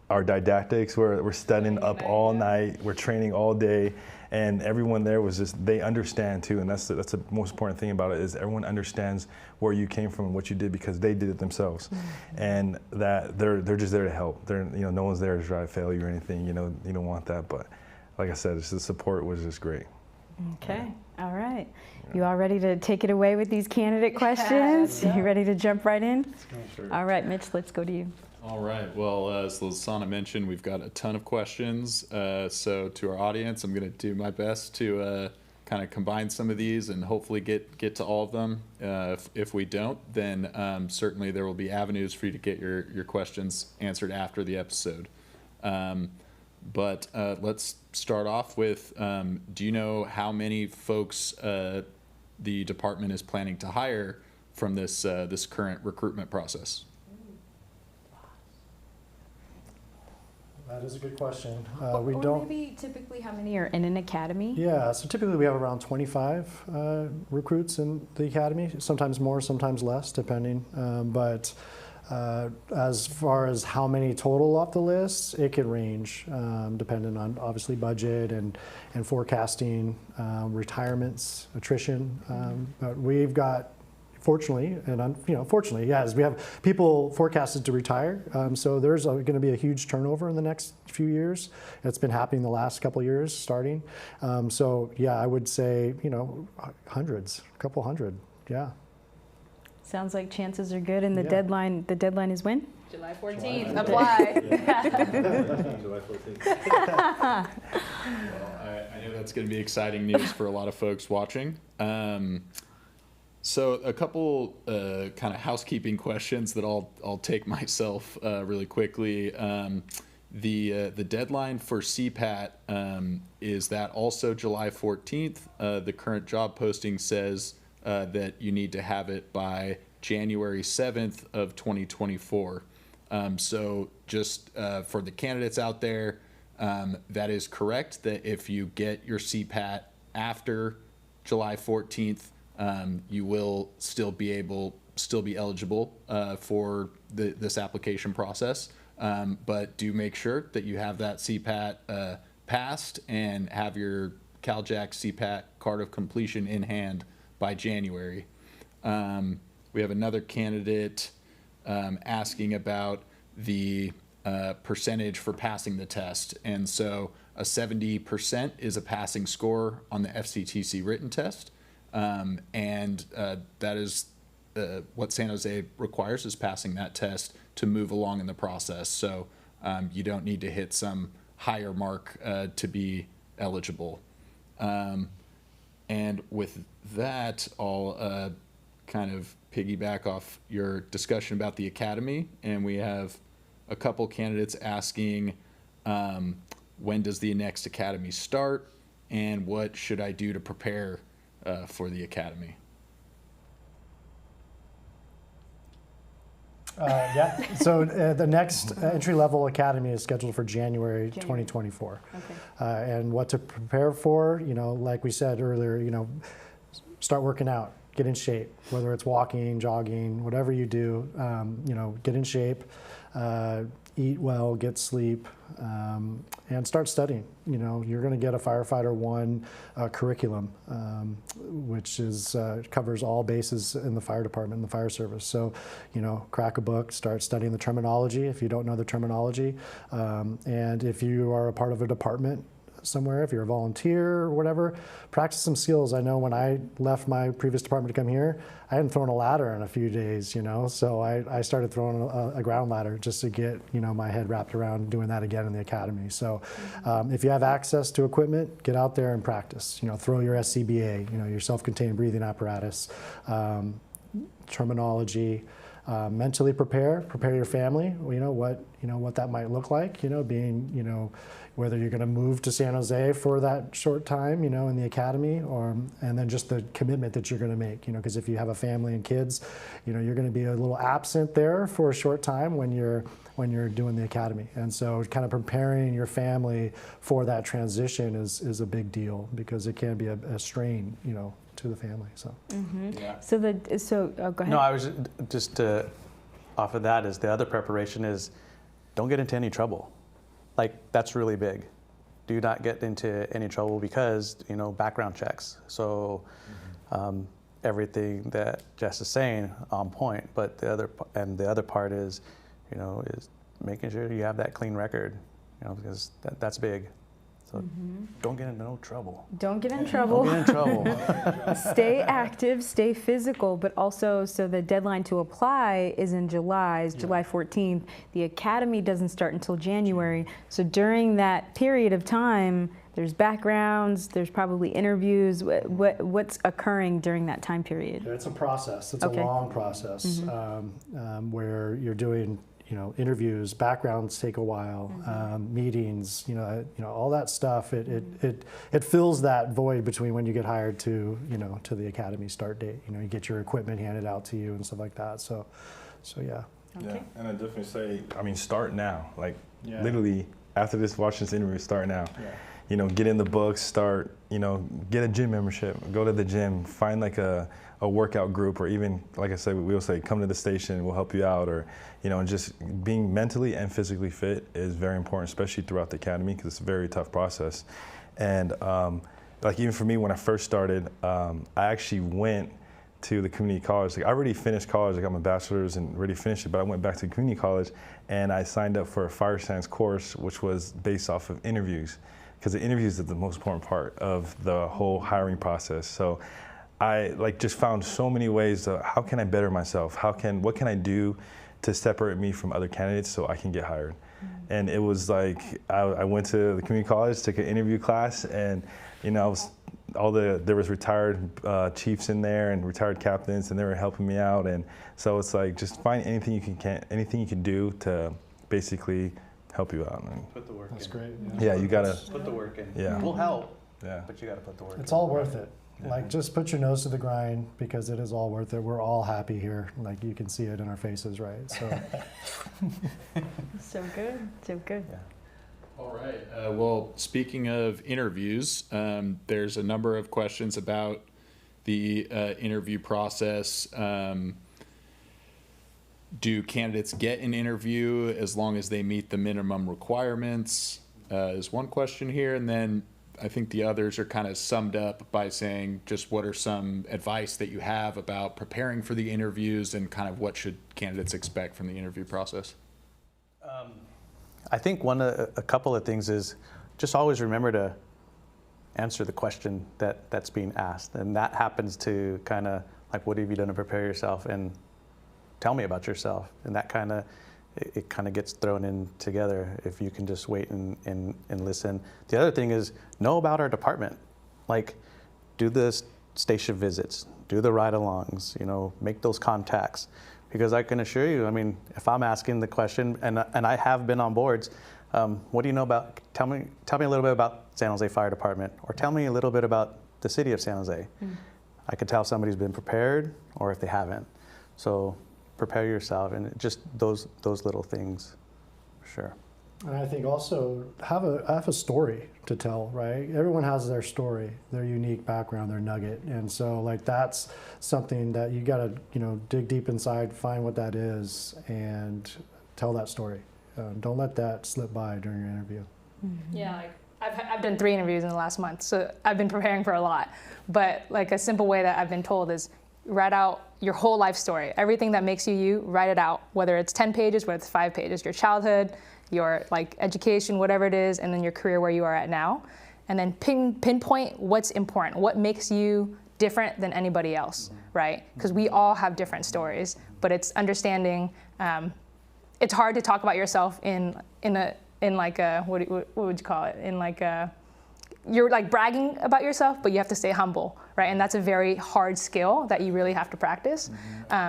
our didactics. We're studying up all night. We're training all day, and everyone there was just, they understand too. And that's the most important thing about it, is everyone understands where you came from and what you did, because they did it themselves, and that they're just there to help. No one's there to try to fail you or anything. You know, you don't want that. But like I said, the support was just great. Okay, all right. You all ready to take it away with these candidate questions? You ready to jump right in? Sure. All right, Mitch, let's go to you. All right. Well, as Lasana mentioned, we've got a ton of questions. So to our audience, I'm going to do my best to kind of combine some of these and hopefully get to all of them. If we don't, then certainly there will be avenues for you to get your questions answered after the episode. But let's start off with, do you know how many folks the department is planning to hire from this current recruitment process? That is a good question. Or maybe typically how many are in an academy? Yeah, so typically we have around 25 recruits in the academy, sometimes more, sometimes less, depending. But as far as how many total off the list, it could range depending on obviously budget and forecasting, retirements, attrition. But we've got, fortunately, and fortunately, yes, we have people forecasted to retire. So there's going to be a huge turnover in the next few years. It's been happening the last couple of years, starting. So yeah, I would say hundreds, a couple hundred, yeah. Sounds like chances are good, and the deadline is when? July 14th. Apply. July 14th. Well, I know that's going to be exciting news for a lot of folks watching. So a couple kind of housekeeping questions that I'll take myself really quickly. The deadline for CPAT, is that also July 14th? The current job posting says that you need to have it by January 7th of 2024. So just for the candidates out there, that is correct, that if you get your CPAT after July 14th, you will still be eligible for this application process. But do make sure that you have that CPAT passed and have your Cal-JAC CPAT card of completion in hand by January. We have another candidate asking about the percentage for passing the test. And so a 70% is a passing score on the FCTC written test. And that is what San Jose requires, is passing that test to move along in the process. So you don't need to hit some higher mark to be eligible. And with that, I'll kind of piggyback off your discussion about the academy. And we have a couple candidates asking, when does the next academy start, and what should I do to prepare for the academy? Yeah, so the next entry-level academy is scheduled for January 2024. Okay. And what to prepare for, like we said earlier, start working out, get in shape, whether it's walking, jogging, whatever you do, get in shape, eat well, get sleep, and start studying. You're going to get a Firefighter 1 curriculum, which covers all bases in the fire department and the fire service. So, crack a book, start studying the terminology if you don't know the terminology. And if you are a part of a department, somewhere, if you're a volunteer or whatever, practice some skills. I know when I left my previous department to come here, I hadn't thrown a ladder in a few days, you know, so I started throwing a ground ladder just to get, you know, my head wrapped around doing that again in the academy. So if you have access to equipment, get out there and practice. You know, throw your SCBA, you know, your self-contained breathing apparatus, terminology. Mentally prepare your family, you know what that might look like, you know, being, you know, whether you're going to move to San Jose for that short time, you know, in the academy, and then just the commitment that you're going to make, you know, because if you have a family and kids, you know, you're going to be a little absent there for a short time when you're doing the academy. And so kind of preparing your family for that transition is a big deal, because it can be a strain, you know, to the family. So yeah. Go ahead. No, I was just off of that is the other preparation is don't get into any trouble. Like, that's really big. Do not get into any trouble, because, you know, background checks. So everything that Jess is saying on point, but the other part is, you know, is making sure you have that clean record, you know, because that's big. So don't get into no trouble. Don't get in trouble. Don't get in trouble. Stay active, stay physical, but also, so the deadline to apply is in July, July 14th. The academy doesn't start until January. So during that period of time, there's backgrounds, there's probably interviews. What's occurring during that time period? It's a process. It's a long process where you're doing, you know, interviews, backgrounds take a while, meetings, you know, all that stuff. It fills that void between when you get hired to, you know, to the academy start date. You know, you get your equipment handed out to you and stuff like that. So yeah. Okay. Yeah, and I definitely say, I mean, start now. Like, literally after watch this interview, start now. Yeah. You know, get in the books, start, you know, get a gym membership, go to the gym, find like a workout group, or even, like I said, we will say, come to the station, we'll help you out, or, you know, just being mentally and physically fit is very important, especially throughout the academy, because it's a very tough process. And like, even for me, when I first started, I actually went to the community college. Like, I already finished college, I got my bachelor's and already finished it, but I went back to community college and I signed up for a fire science course, which was based off of interviews, because the interviews are the most important part of the whole hiring process. So I just found so many ways to, how can I better myself? What can I do to separate me from other candidates so I can get hired? And it was like, I went to the community college, took an interview class, and, you know, there was retired chiefs in there and retired captains, and they were helping me out. And so it's like, just find anything you can do to basically help you out. And put the work in. That's great. Yeah, you gotta put the work in. Yeah, we'll help. Yeah, but you gotta put the work in. It's all worth it. Like, just put your nose to the grind, because it is all worth it. We're all happy here. Like, you can see it in our faces, right? So. So good, so good. Yeah. All right. Well, speaking of interviews, there's a number of questions about the interview process. Do candidates get an interview as long as they meet the minimum requirements? Is one question here. And then I think the others are kind of summed up by saying, just what are some advice that you have about preparing for the interviews, and kind of what should candidates expect from the interview process? I think a couple of things is just always remember to answer the question that's being asked. And that happens to kind of like, what have you done to prepare yourself, and tell me about yourself. And that kind of, it kind of gets thrown in together if you can just wait and listen. The other thing is, know about our department. Like, do the station visits, do the ride-alongs, you know, make those contacts. Because I can assure you, I mean, if I'm asking the question, and I have been on boards, what do you know about, tell me a little bit about San Jose Fire Department, or tell me a little bit about the city of San Jose. I could tell somebody's been prepared, or if they haven't. So prepare yourself, and just those little things, for sure. And I think also have a story to tell, right? Everyone has their story, their unique background, their nugget. And so, like, that's something that you gotta, you know, dig deep inside, find what that is, and tell that story. Don't let that slip by during your interview. Yeah, like I've done 3 interviews in the last month, so I've been preparing for a lot. But like, a simple way that I've been told is, write out your whole life story. Everything that makes you, write it out. Whether it's 10 pages, whether it's 5 pages, your childhood, your like education, whatever it is, and then your career where you are at now. and then pinpoint what's important, what makes you different than anybody else, right? Because we all have different stories, but it's understanding. It's hard to talk about yourself in like a what would you call it? In like a, you're like bragging about yourself, but you have to stay humble, right? And that's a very hard skill that you really have to practice.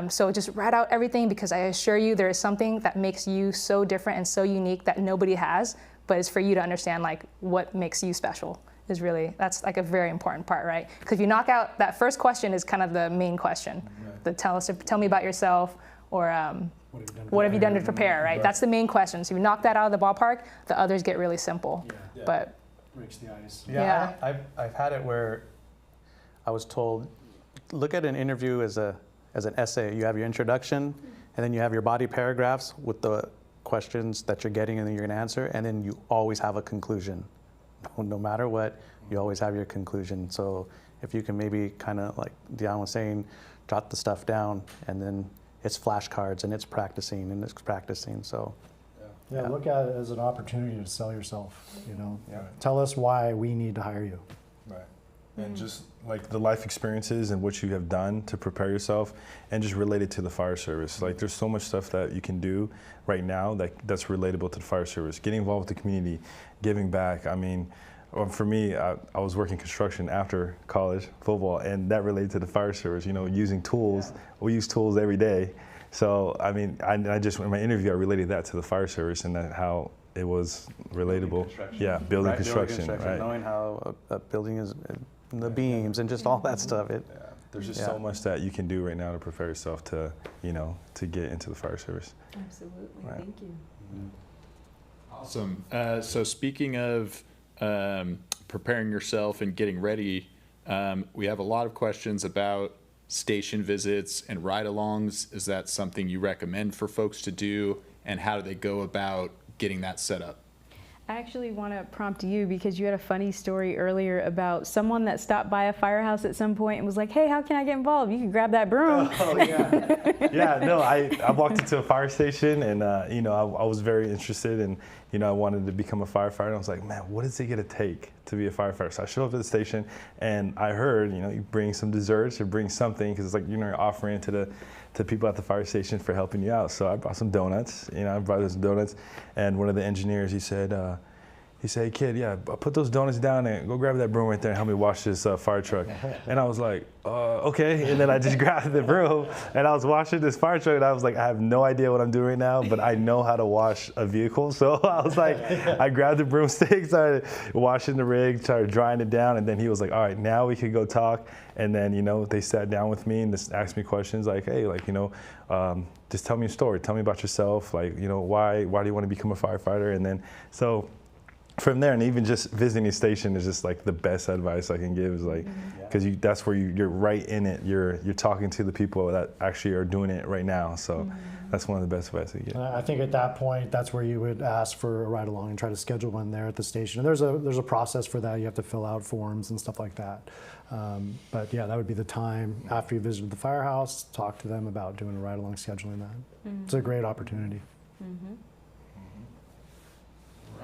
So just write out everything, because I assure you there is something that makes you so different and so unique that nobody has, but it's for you to understand like what makes you special is really, that's like a very important part, right? Because if you knock out, that first question is kind of the main question. The tell me about yourself, or what have you done to prepare, right? That's the main question. So if you knock that out of the ballpark, the others get really simple. But breaks the ice. Yeah, I've had it where I was told, look at an interview as an essay. You have your introduction, and then you have your body paragraphs with the questions that you're getting and then you're going to answer, and then you always have a conclusion. No matter what, you always have your conclusion. So if you can maybe kind of, like Di-an was saying, jot the stuff down, and then it's flashcards and it's practicing and it's practicing. So yeah, look at it as an opportunity to sell yourself. You know, tell us why we need to hire you. Right. And just like the life experiences and what you have done to prepare yourself, and just relate it to the fire service. Like there's so much stuff that you can do right now that's relatable to the fire service. Getting involved with the community, giving back. I mean, for me, I was working construction after college football, and that related to the fire service. You know, using tools. We use tools every day. So I mean, I just in my interview I related that to the fire service and that how it was relatable. Building construction. Right. Knowing how a building is, the beams and just all that stuff. There's just so much that you can do right now to prepare yourself to, you know, to get into the fire service. Absolutely. Thank you. Awesome. So speaking of preparing yourself and getting ready, we have a lot of questions about station visits and ride-alongs. Is that something you recommend for folks to do, and how do they go about getting that set up? I actually want to prompt you, because you had a funny story earlier about someone that stopped by a firehouse at some point and was like, hey, how can I get involved? You can grab that broom. Oh, yeah. Yeah, no, I walked into a fire station, and, you know, I was very interested, and, you know, I wanted to become a firefighter. And I was like, man, what is it going to take to be a firefighter? So I showed up at the station, and I heard, you know, you bring some desserts or bring something, because it's like, you know, you're offering to people at the fire station for helping you out. So I brought some donuts, you know, some donuts, and one of the engineers, he said, hey kid, put those donuts down and go grab that broom right there and help me wash this fire truck. And I was like, okay. And then I just grabbed the broom and I was washing this fire truck, and I was like, I have no idea what I'm doing right now, but I know how to wash a vehicle. So I was like, I grabbed the broomstick, started washing the rig, started drying it down, and then he was like, all right, now we could go talk. And then, you know, they sat down with me and just asked me questions like, hey, like, you know, just tell me a story. Tell me about yourself. Like, you know, why do you want to become a firefighter? And then, so from there, and even just visiting the station is just like the best advice I can give, is like, because that's where you're right in it. You're talking to the people that actually are doing it right now. So that's one of the best advice I get. I think at that point, that's where you would ask for a ride along and try to schedule one there at the station. And there's a process for that. You have to fill out forms and stuff like that. But yeah, that would be the time after you visited the firehouse, talk to them about doing a ride along, scheduling that. It's a great opportunity.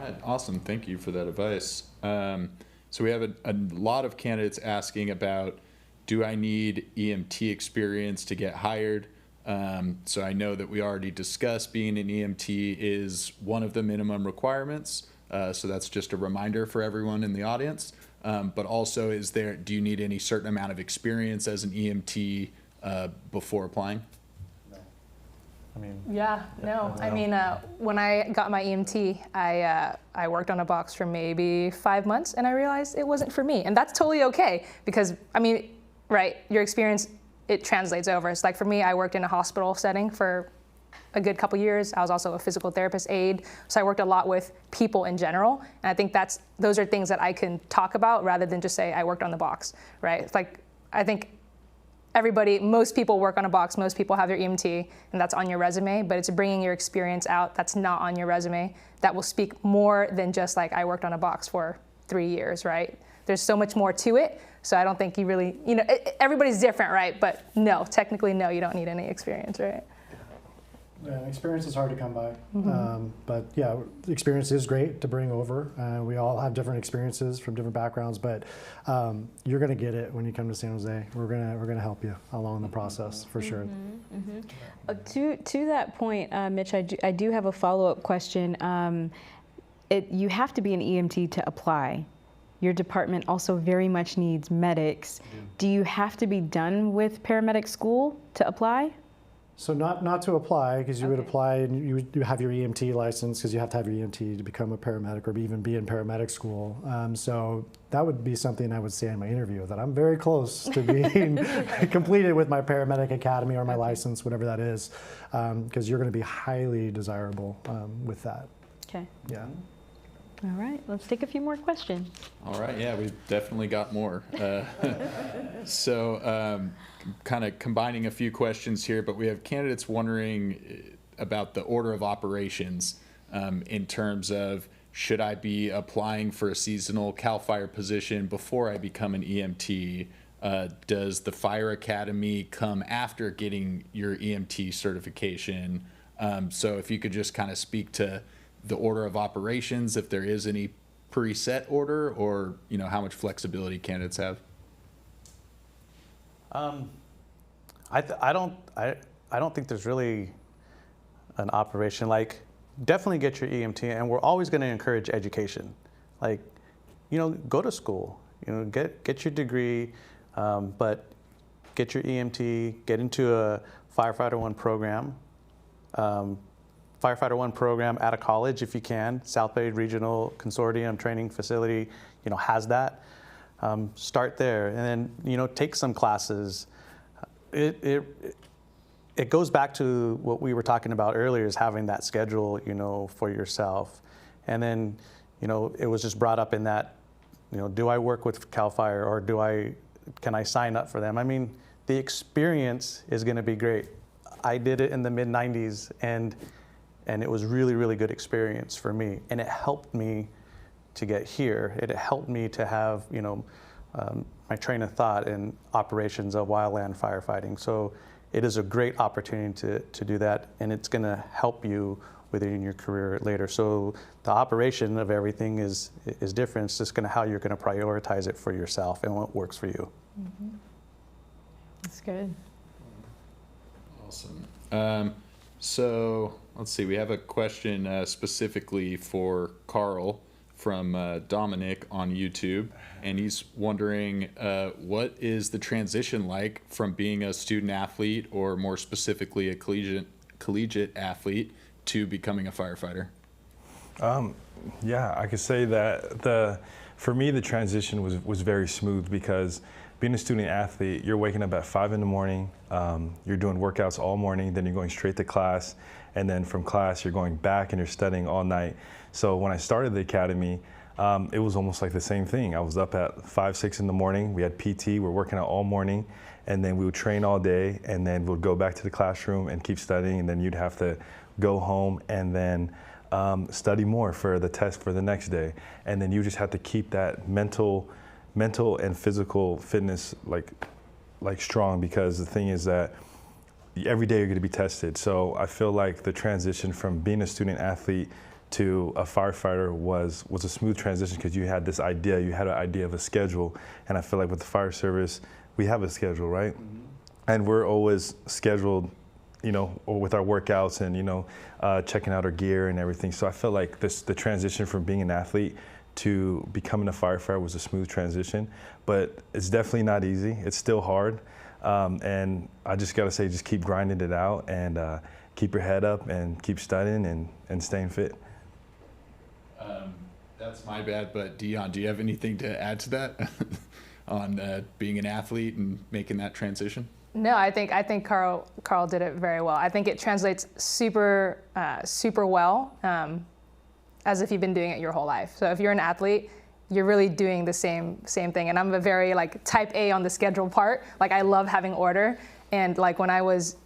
Right, awesome. Thank you for that advice. So we have a lot of candidates asking about, do I need EMT experience to get hired? So I know that we already discussed being an EMT is one of the minimum requirements. So that's just a reminder for everyone in the audience. But also, do you need any certain amount of experience as an EMT before applying? I mean, when I got my EMT, I worked on a box for maybe 5 months, and I realized it wasn't for me. And that's totally okay, because, I mean, right, your experience, it translates over. It's like, for me, I worked in a hospital setting for a good couple years. I was also a physical therapist aide, so I worked a lot with people in general. And I think those are things that I can talk about rather than just say I worked on the box, right? It's like, I think most people work on a box, most people have their EMT, and that's on your resume, but it's bringing your experience out that's not on your resume that will speak more than just like, I worked on a box for 3 years, right? There's so much more to it, so I don't think you really, everybody's different, right? But no, technically no, you don't need any experience, right? Yeah, experience is hard to come by, Mhm. but yeah, experience is great to bring over. We all have different experiences from different backgrounds, but you're going to get it when you come to San Jose. We're gonna help you along the process for sure. To that point, Mitch, I do have a follow-up question. You have to be an EMT to apply. Your department also very much needs medics. Do you have to be done with paramedic school to apply? So not to apply, because you would apply and you have your EMT license, because you have to have your EMT to become a paramedic or even be in paramedic school. So that would be something I would say in my interview, that I'm very close to being completed with my paramedic academy or my license, whatever that is, because you're going to be highly desirable with that. Okay. Yeah. All right, let's take a few more questions. All right, yeah, we've definitely got more. So kind of combining a few questions here, but we have candidates wondering about the order of operations in terms of, should I be applying for a seasonal CAL FIRE position before I become an EMT? Does the Fire Academy come after getting your EMT certification? So if you could just kind of speak to the order of operations, if there is any preset order, or how much flexibility candidates have. I don't think there's really an operation. Like, definitely get your EMT, and we're always going to encourage education. Like, go to school. Get your degree, but get your EMT. Get into a Firefighter 1 program. Firefighter 1 program at a college if you can. South Bay Regional Consortium Training Facility, has that. Start there, and then take some classes. It goes back to what we were talking about earlier, is having that schedule, for yourself. And then, it was just brought up in that, do I work with CAL FIRE, or can I sign up for them? I mean, the experience is going to be great. I did it in the mid-90s, and it was really, really good experience for me. And it helped me to get here. It helped me to have, my train of thought in operations of wildland firefighting. So it is a great opportunity to do that, and it's gonna help you within your career later. So the operation of everything is different. It's just how you're gonna prioritize it for yourself and what works for you. Mm-hmm. That's good. Awesome. So let's see, we have a question specifically for Karl from Dominic on YouTube, and he's wondering what is the transition like from being a student athlete, or more specifically a collegiate athlete, to becoming a firefighter? Yeah, I could say that for me the transition was very smooth, because being a student athlete, you're waking up at 5 in the morning, you're doing workouts all morning, then you're going straight to class, and then from class you're going back and you're studying all night. So when I started the academy, it was almost like the same thing. I was up at 5, 6 in the morning, we had PT, we're working out all morning, and then we would train all day, and then we'd go back to the classroom and keep studying, and then you'd have to go home and then study more for the test for the next day. And then you just have to keep that mental and physical fitness like strong, because the thing is that every day you're going to be tested. So I feel like the transition from being a student athlete to a firefighter was a smooth transition, because you had this idea, you had an idea of a schedule, and I feel like with the fire service, we have a schedule, right? Mm-hmm. And we're always scheduled, with our workouts and, checking out our gear and everything. So I feel like the transition from being an athlete to becoming a firefighter was a smooth transition, but it's definitely not easy. It's still hard. And I just gotta say, just keep grinding it out, and keep your head up and keep studying and staying fit. That's my bad, but Di-an, do you have anything to add to that on being an athlete and making that transition? No, I think Karl did it very well. I think it translates super well, as if you've been doing it your whole life. So if you're an athlete, you're really doing the same thing. And I'm a very type A on the schedule part. I love having order. And when I was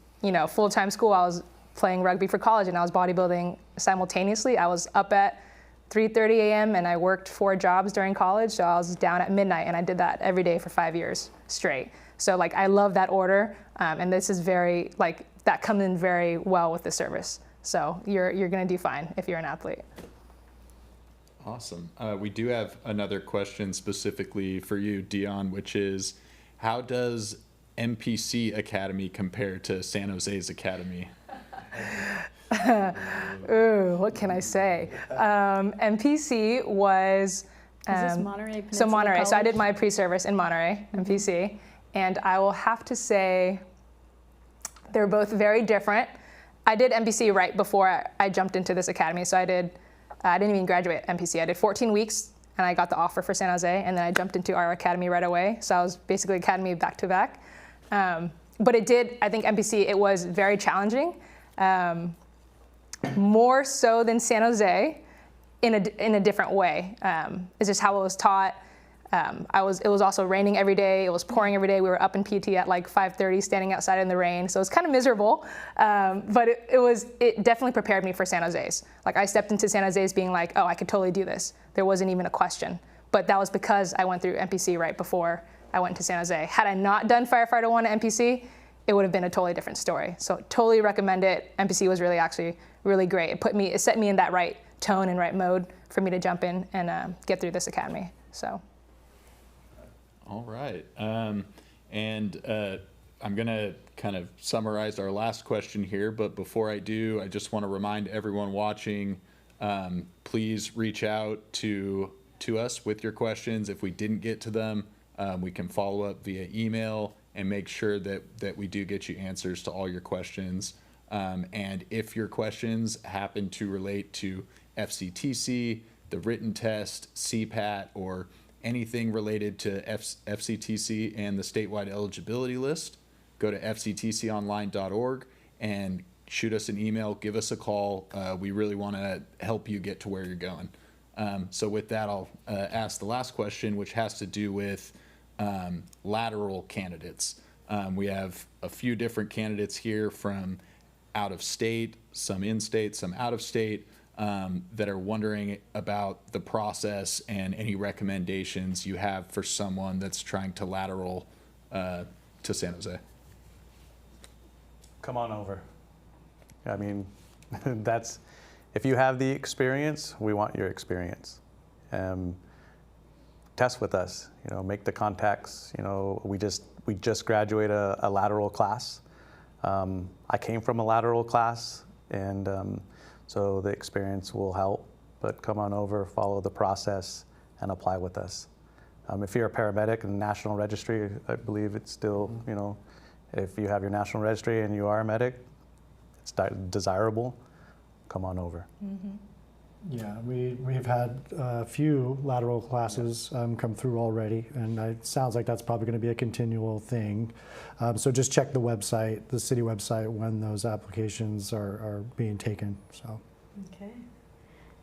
full-time school, I was playing rugby for college, and I was bodybuilding simultaneously. I was up at 3:30 a.m. and I worked 4 jobs during college, so I was down at midnight, and I did that every day for 5 years straight. So like I love that order, and this is very like that comes in very well with the service. So you're going to do fine if you're an athlete. Awesome. We do have another question specifically for you, Di-an, which is, how does MPC Academy compare to San Jose's Academy? Ooh, what can I say? MPC was... Is this Monterey Peninsula So Monterey. College? So I did my pre-service in Monterey, MPC, and I will have to say they're both very different. I did MPC right before I jumped into this academy, so I didn't even graduate MPC. I did 14 weeks, and I got the offer for San Jose, and then I jumped into our academy right away. So I was basically academy back to back. But it did, I think MPC, it was very challenging, more so than San Jose in a different way. It's just how it was taught. It was also raining every day. It was pouring every day. We were up in PT at like 5:30, standing outside in the rain. So it was kind of miserable, but it definitely prepared me for San Jose's. Like I stepped into San Jose's being like, oh, I could totally do this. There wasn't even a question. But that was because I went through MPC right before I went to San Jose. Had I not done Firefighter 1 at MPC, it would have been a totally different story. So totally recommend it. MPC was actually really great. It set me in that right tone and right mode for me to jump in and get through this academy. So. All right. I'm going to kind of summarize our last question here, but before I do, I just want to remind everyone watching, please reach out to us with your questions. If we didn't get to them, we can follow up via email and make sure that we do get you answers to all your questions. And if your questions happen to relate to FCTC, the written test, CPAT, or anything related to FCTC and the statewide eligibility list, go to fctconline.org and shoot us an email, give us a call. We really want to help you get to where you're going. So with that, I'll ask the last question, which has to do with lateral candidates. We have a few different candidates here from out of state, some in state, some out of state, that are wondering about the process and any recommendations you have for someone that's trying to lateral to San Jose. Come on over. I mean, if you have the experience, we want your experience. Test with us, make the contacts. We just graduated a lateral class. I came from a lateral class, and so the experience will help, but come on over, follow the process, and apply with us. If you're a paramedic in the National Registry, I believe it's still, if you have your National Registry and you are a medic, it's desirable, come on over. Mm-hmm. Yeah, we've had a few lateral classes come through already, and it sounds like that's probably going to be a continual thing. So just check the website, the city website, when those applications are being taken. So. Okay.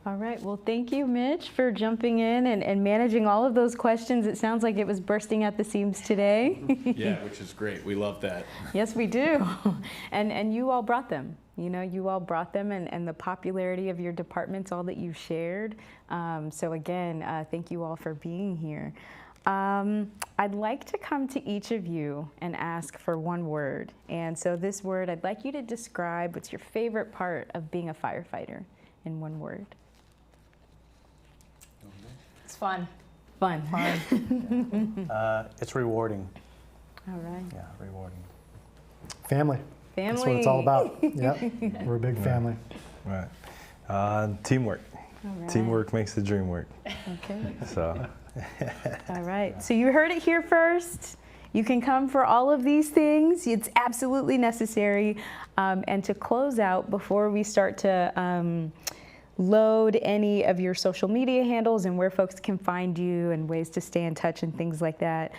All right. Well, thank you, Mitch, for jumping in and managing all of those questions. It sounds like it was bursting at the seams today. Yeah, which is great. We love that. Yes, we do. And you all brought them. You all brought them, and the popularity of your departments, all that you've shared. So again, thank you all for being here. I'd like to come to each of you and ask for one word. And so this word, I'd like you to describe what's your favorite part of being a firefighter in one word. It's fun. Fun. It's rewarding. All right. Yeah, rewarding. Family. Family. That's what it's all about. Yep, we're a big family. Right. Teamwork. All right. Teamwork makes the dream work. Okay. So. All right. So you heard it here first. You can come for all of these things. It's absolutely necessary. And to close out, before we start to load any of your social media handles and where folks can find you and ways to stay in touch and things like that,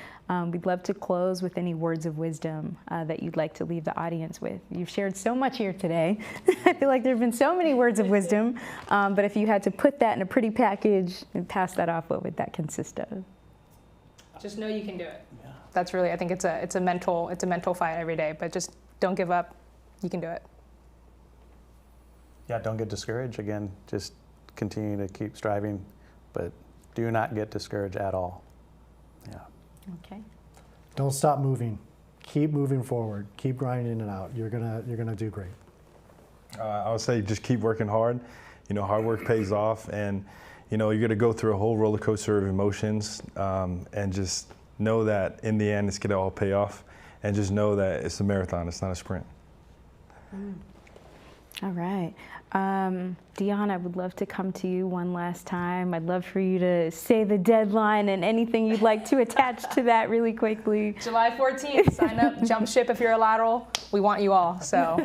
we'd love to close with any words of wisdom that you'd like to leave the audience with. You've shared so much here today. I feel like there have been so many words of wisdom, but if you had to put that in a pretty package and pass that off, what would that consist of? Just know you can do it. Yeah. That's really, I think it's a mental fight every day, but just don't give up. You can do it. Yeah, don't get discouraged. Again, just continue to keep striving, but do not get discouraged at all. Yeah. Okay. Don't stop moving. keep moving forward, keep grinding it out. You're gonna do great. I would say just keep working hard. You know, hard work pays off, and you know, you're gonna go through a whole roller coaster of emotions, and just know that in the end, it's gonna all pay off. And just know that it's a marathon, it's not a sprint. All right. Di-an, I would love to come to you one last time. I'd love for you to say the deadline and anything you'd like to attach to that really quickly. July 14th, sign up, jump ship if you're a lateral. We want you all, so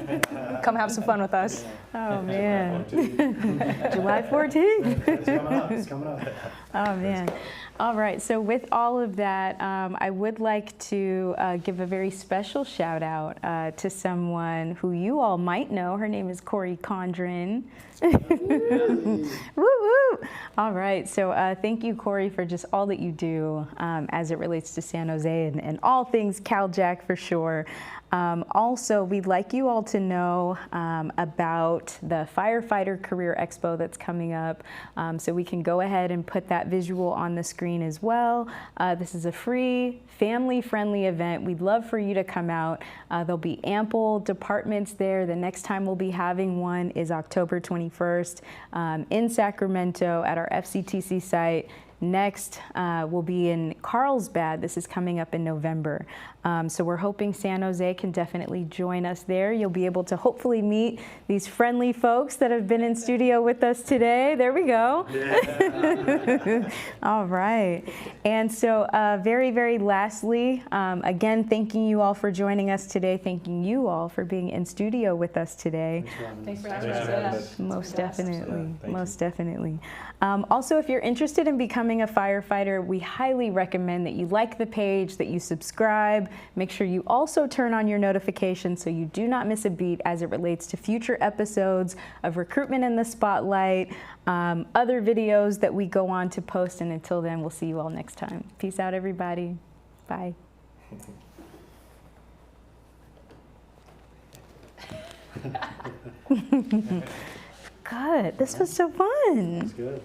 come have some fun with us. Oh, man. July 14th. It's coming up. Oh, man. All right, so with all of that, I would like to give a very special shout out to someone who you all might know. Her name is Corey Condren. Woo woo! All right, so thank you, Corey, for just all that you do as it relates to San Jose and all things Cal-JAC for sure. Also, we'd like you all to know about the Firefighter Career Expo that's coming up. So we can go ahead and put that visual on the screen as well. This is a free, family-friendly event. We'd love for you to come out. There'll be ample departments there. The next time we'll be having one is October 21st in Sacramento at our FCTC site. Next will be in Carlsbad. This is coming up in November. So we're hoping San Jose can definitely join us there. You'll be able to hopefully meet these friendly folks that have been in studio with us today. There we go. Yeah. All right. And so very, very lastly, again, thanking you all for joining us today. Thanking you all for being in studio with us today. Thanks for having us. Most definitely. Most definitely. Also, if you're interested in becoming a firefighter, we highly recommend that you like the page, that you subscribe. Make sure you also turn on your notifications so you do not miss a beat as it relates to future episodes of Recruitment in the Spotlight, other videos that we go on to post. And until then, we'll see you all next time. Peace out, everybody. Bye. Good. This was so fun. That's good.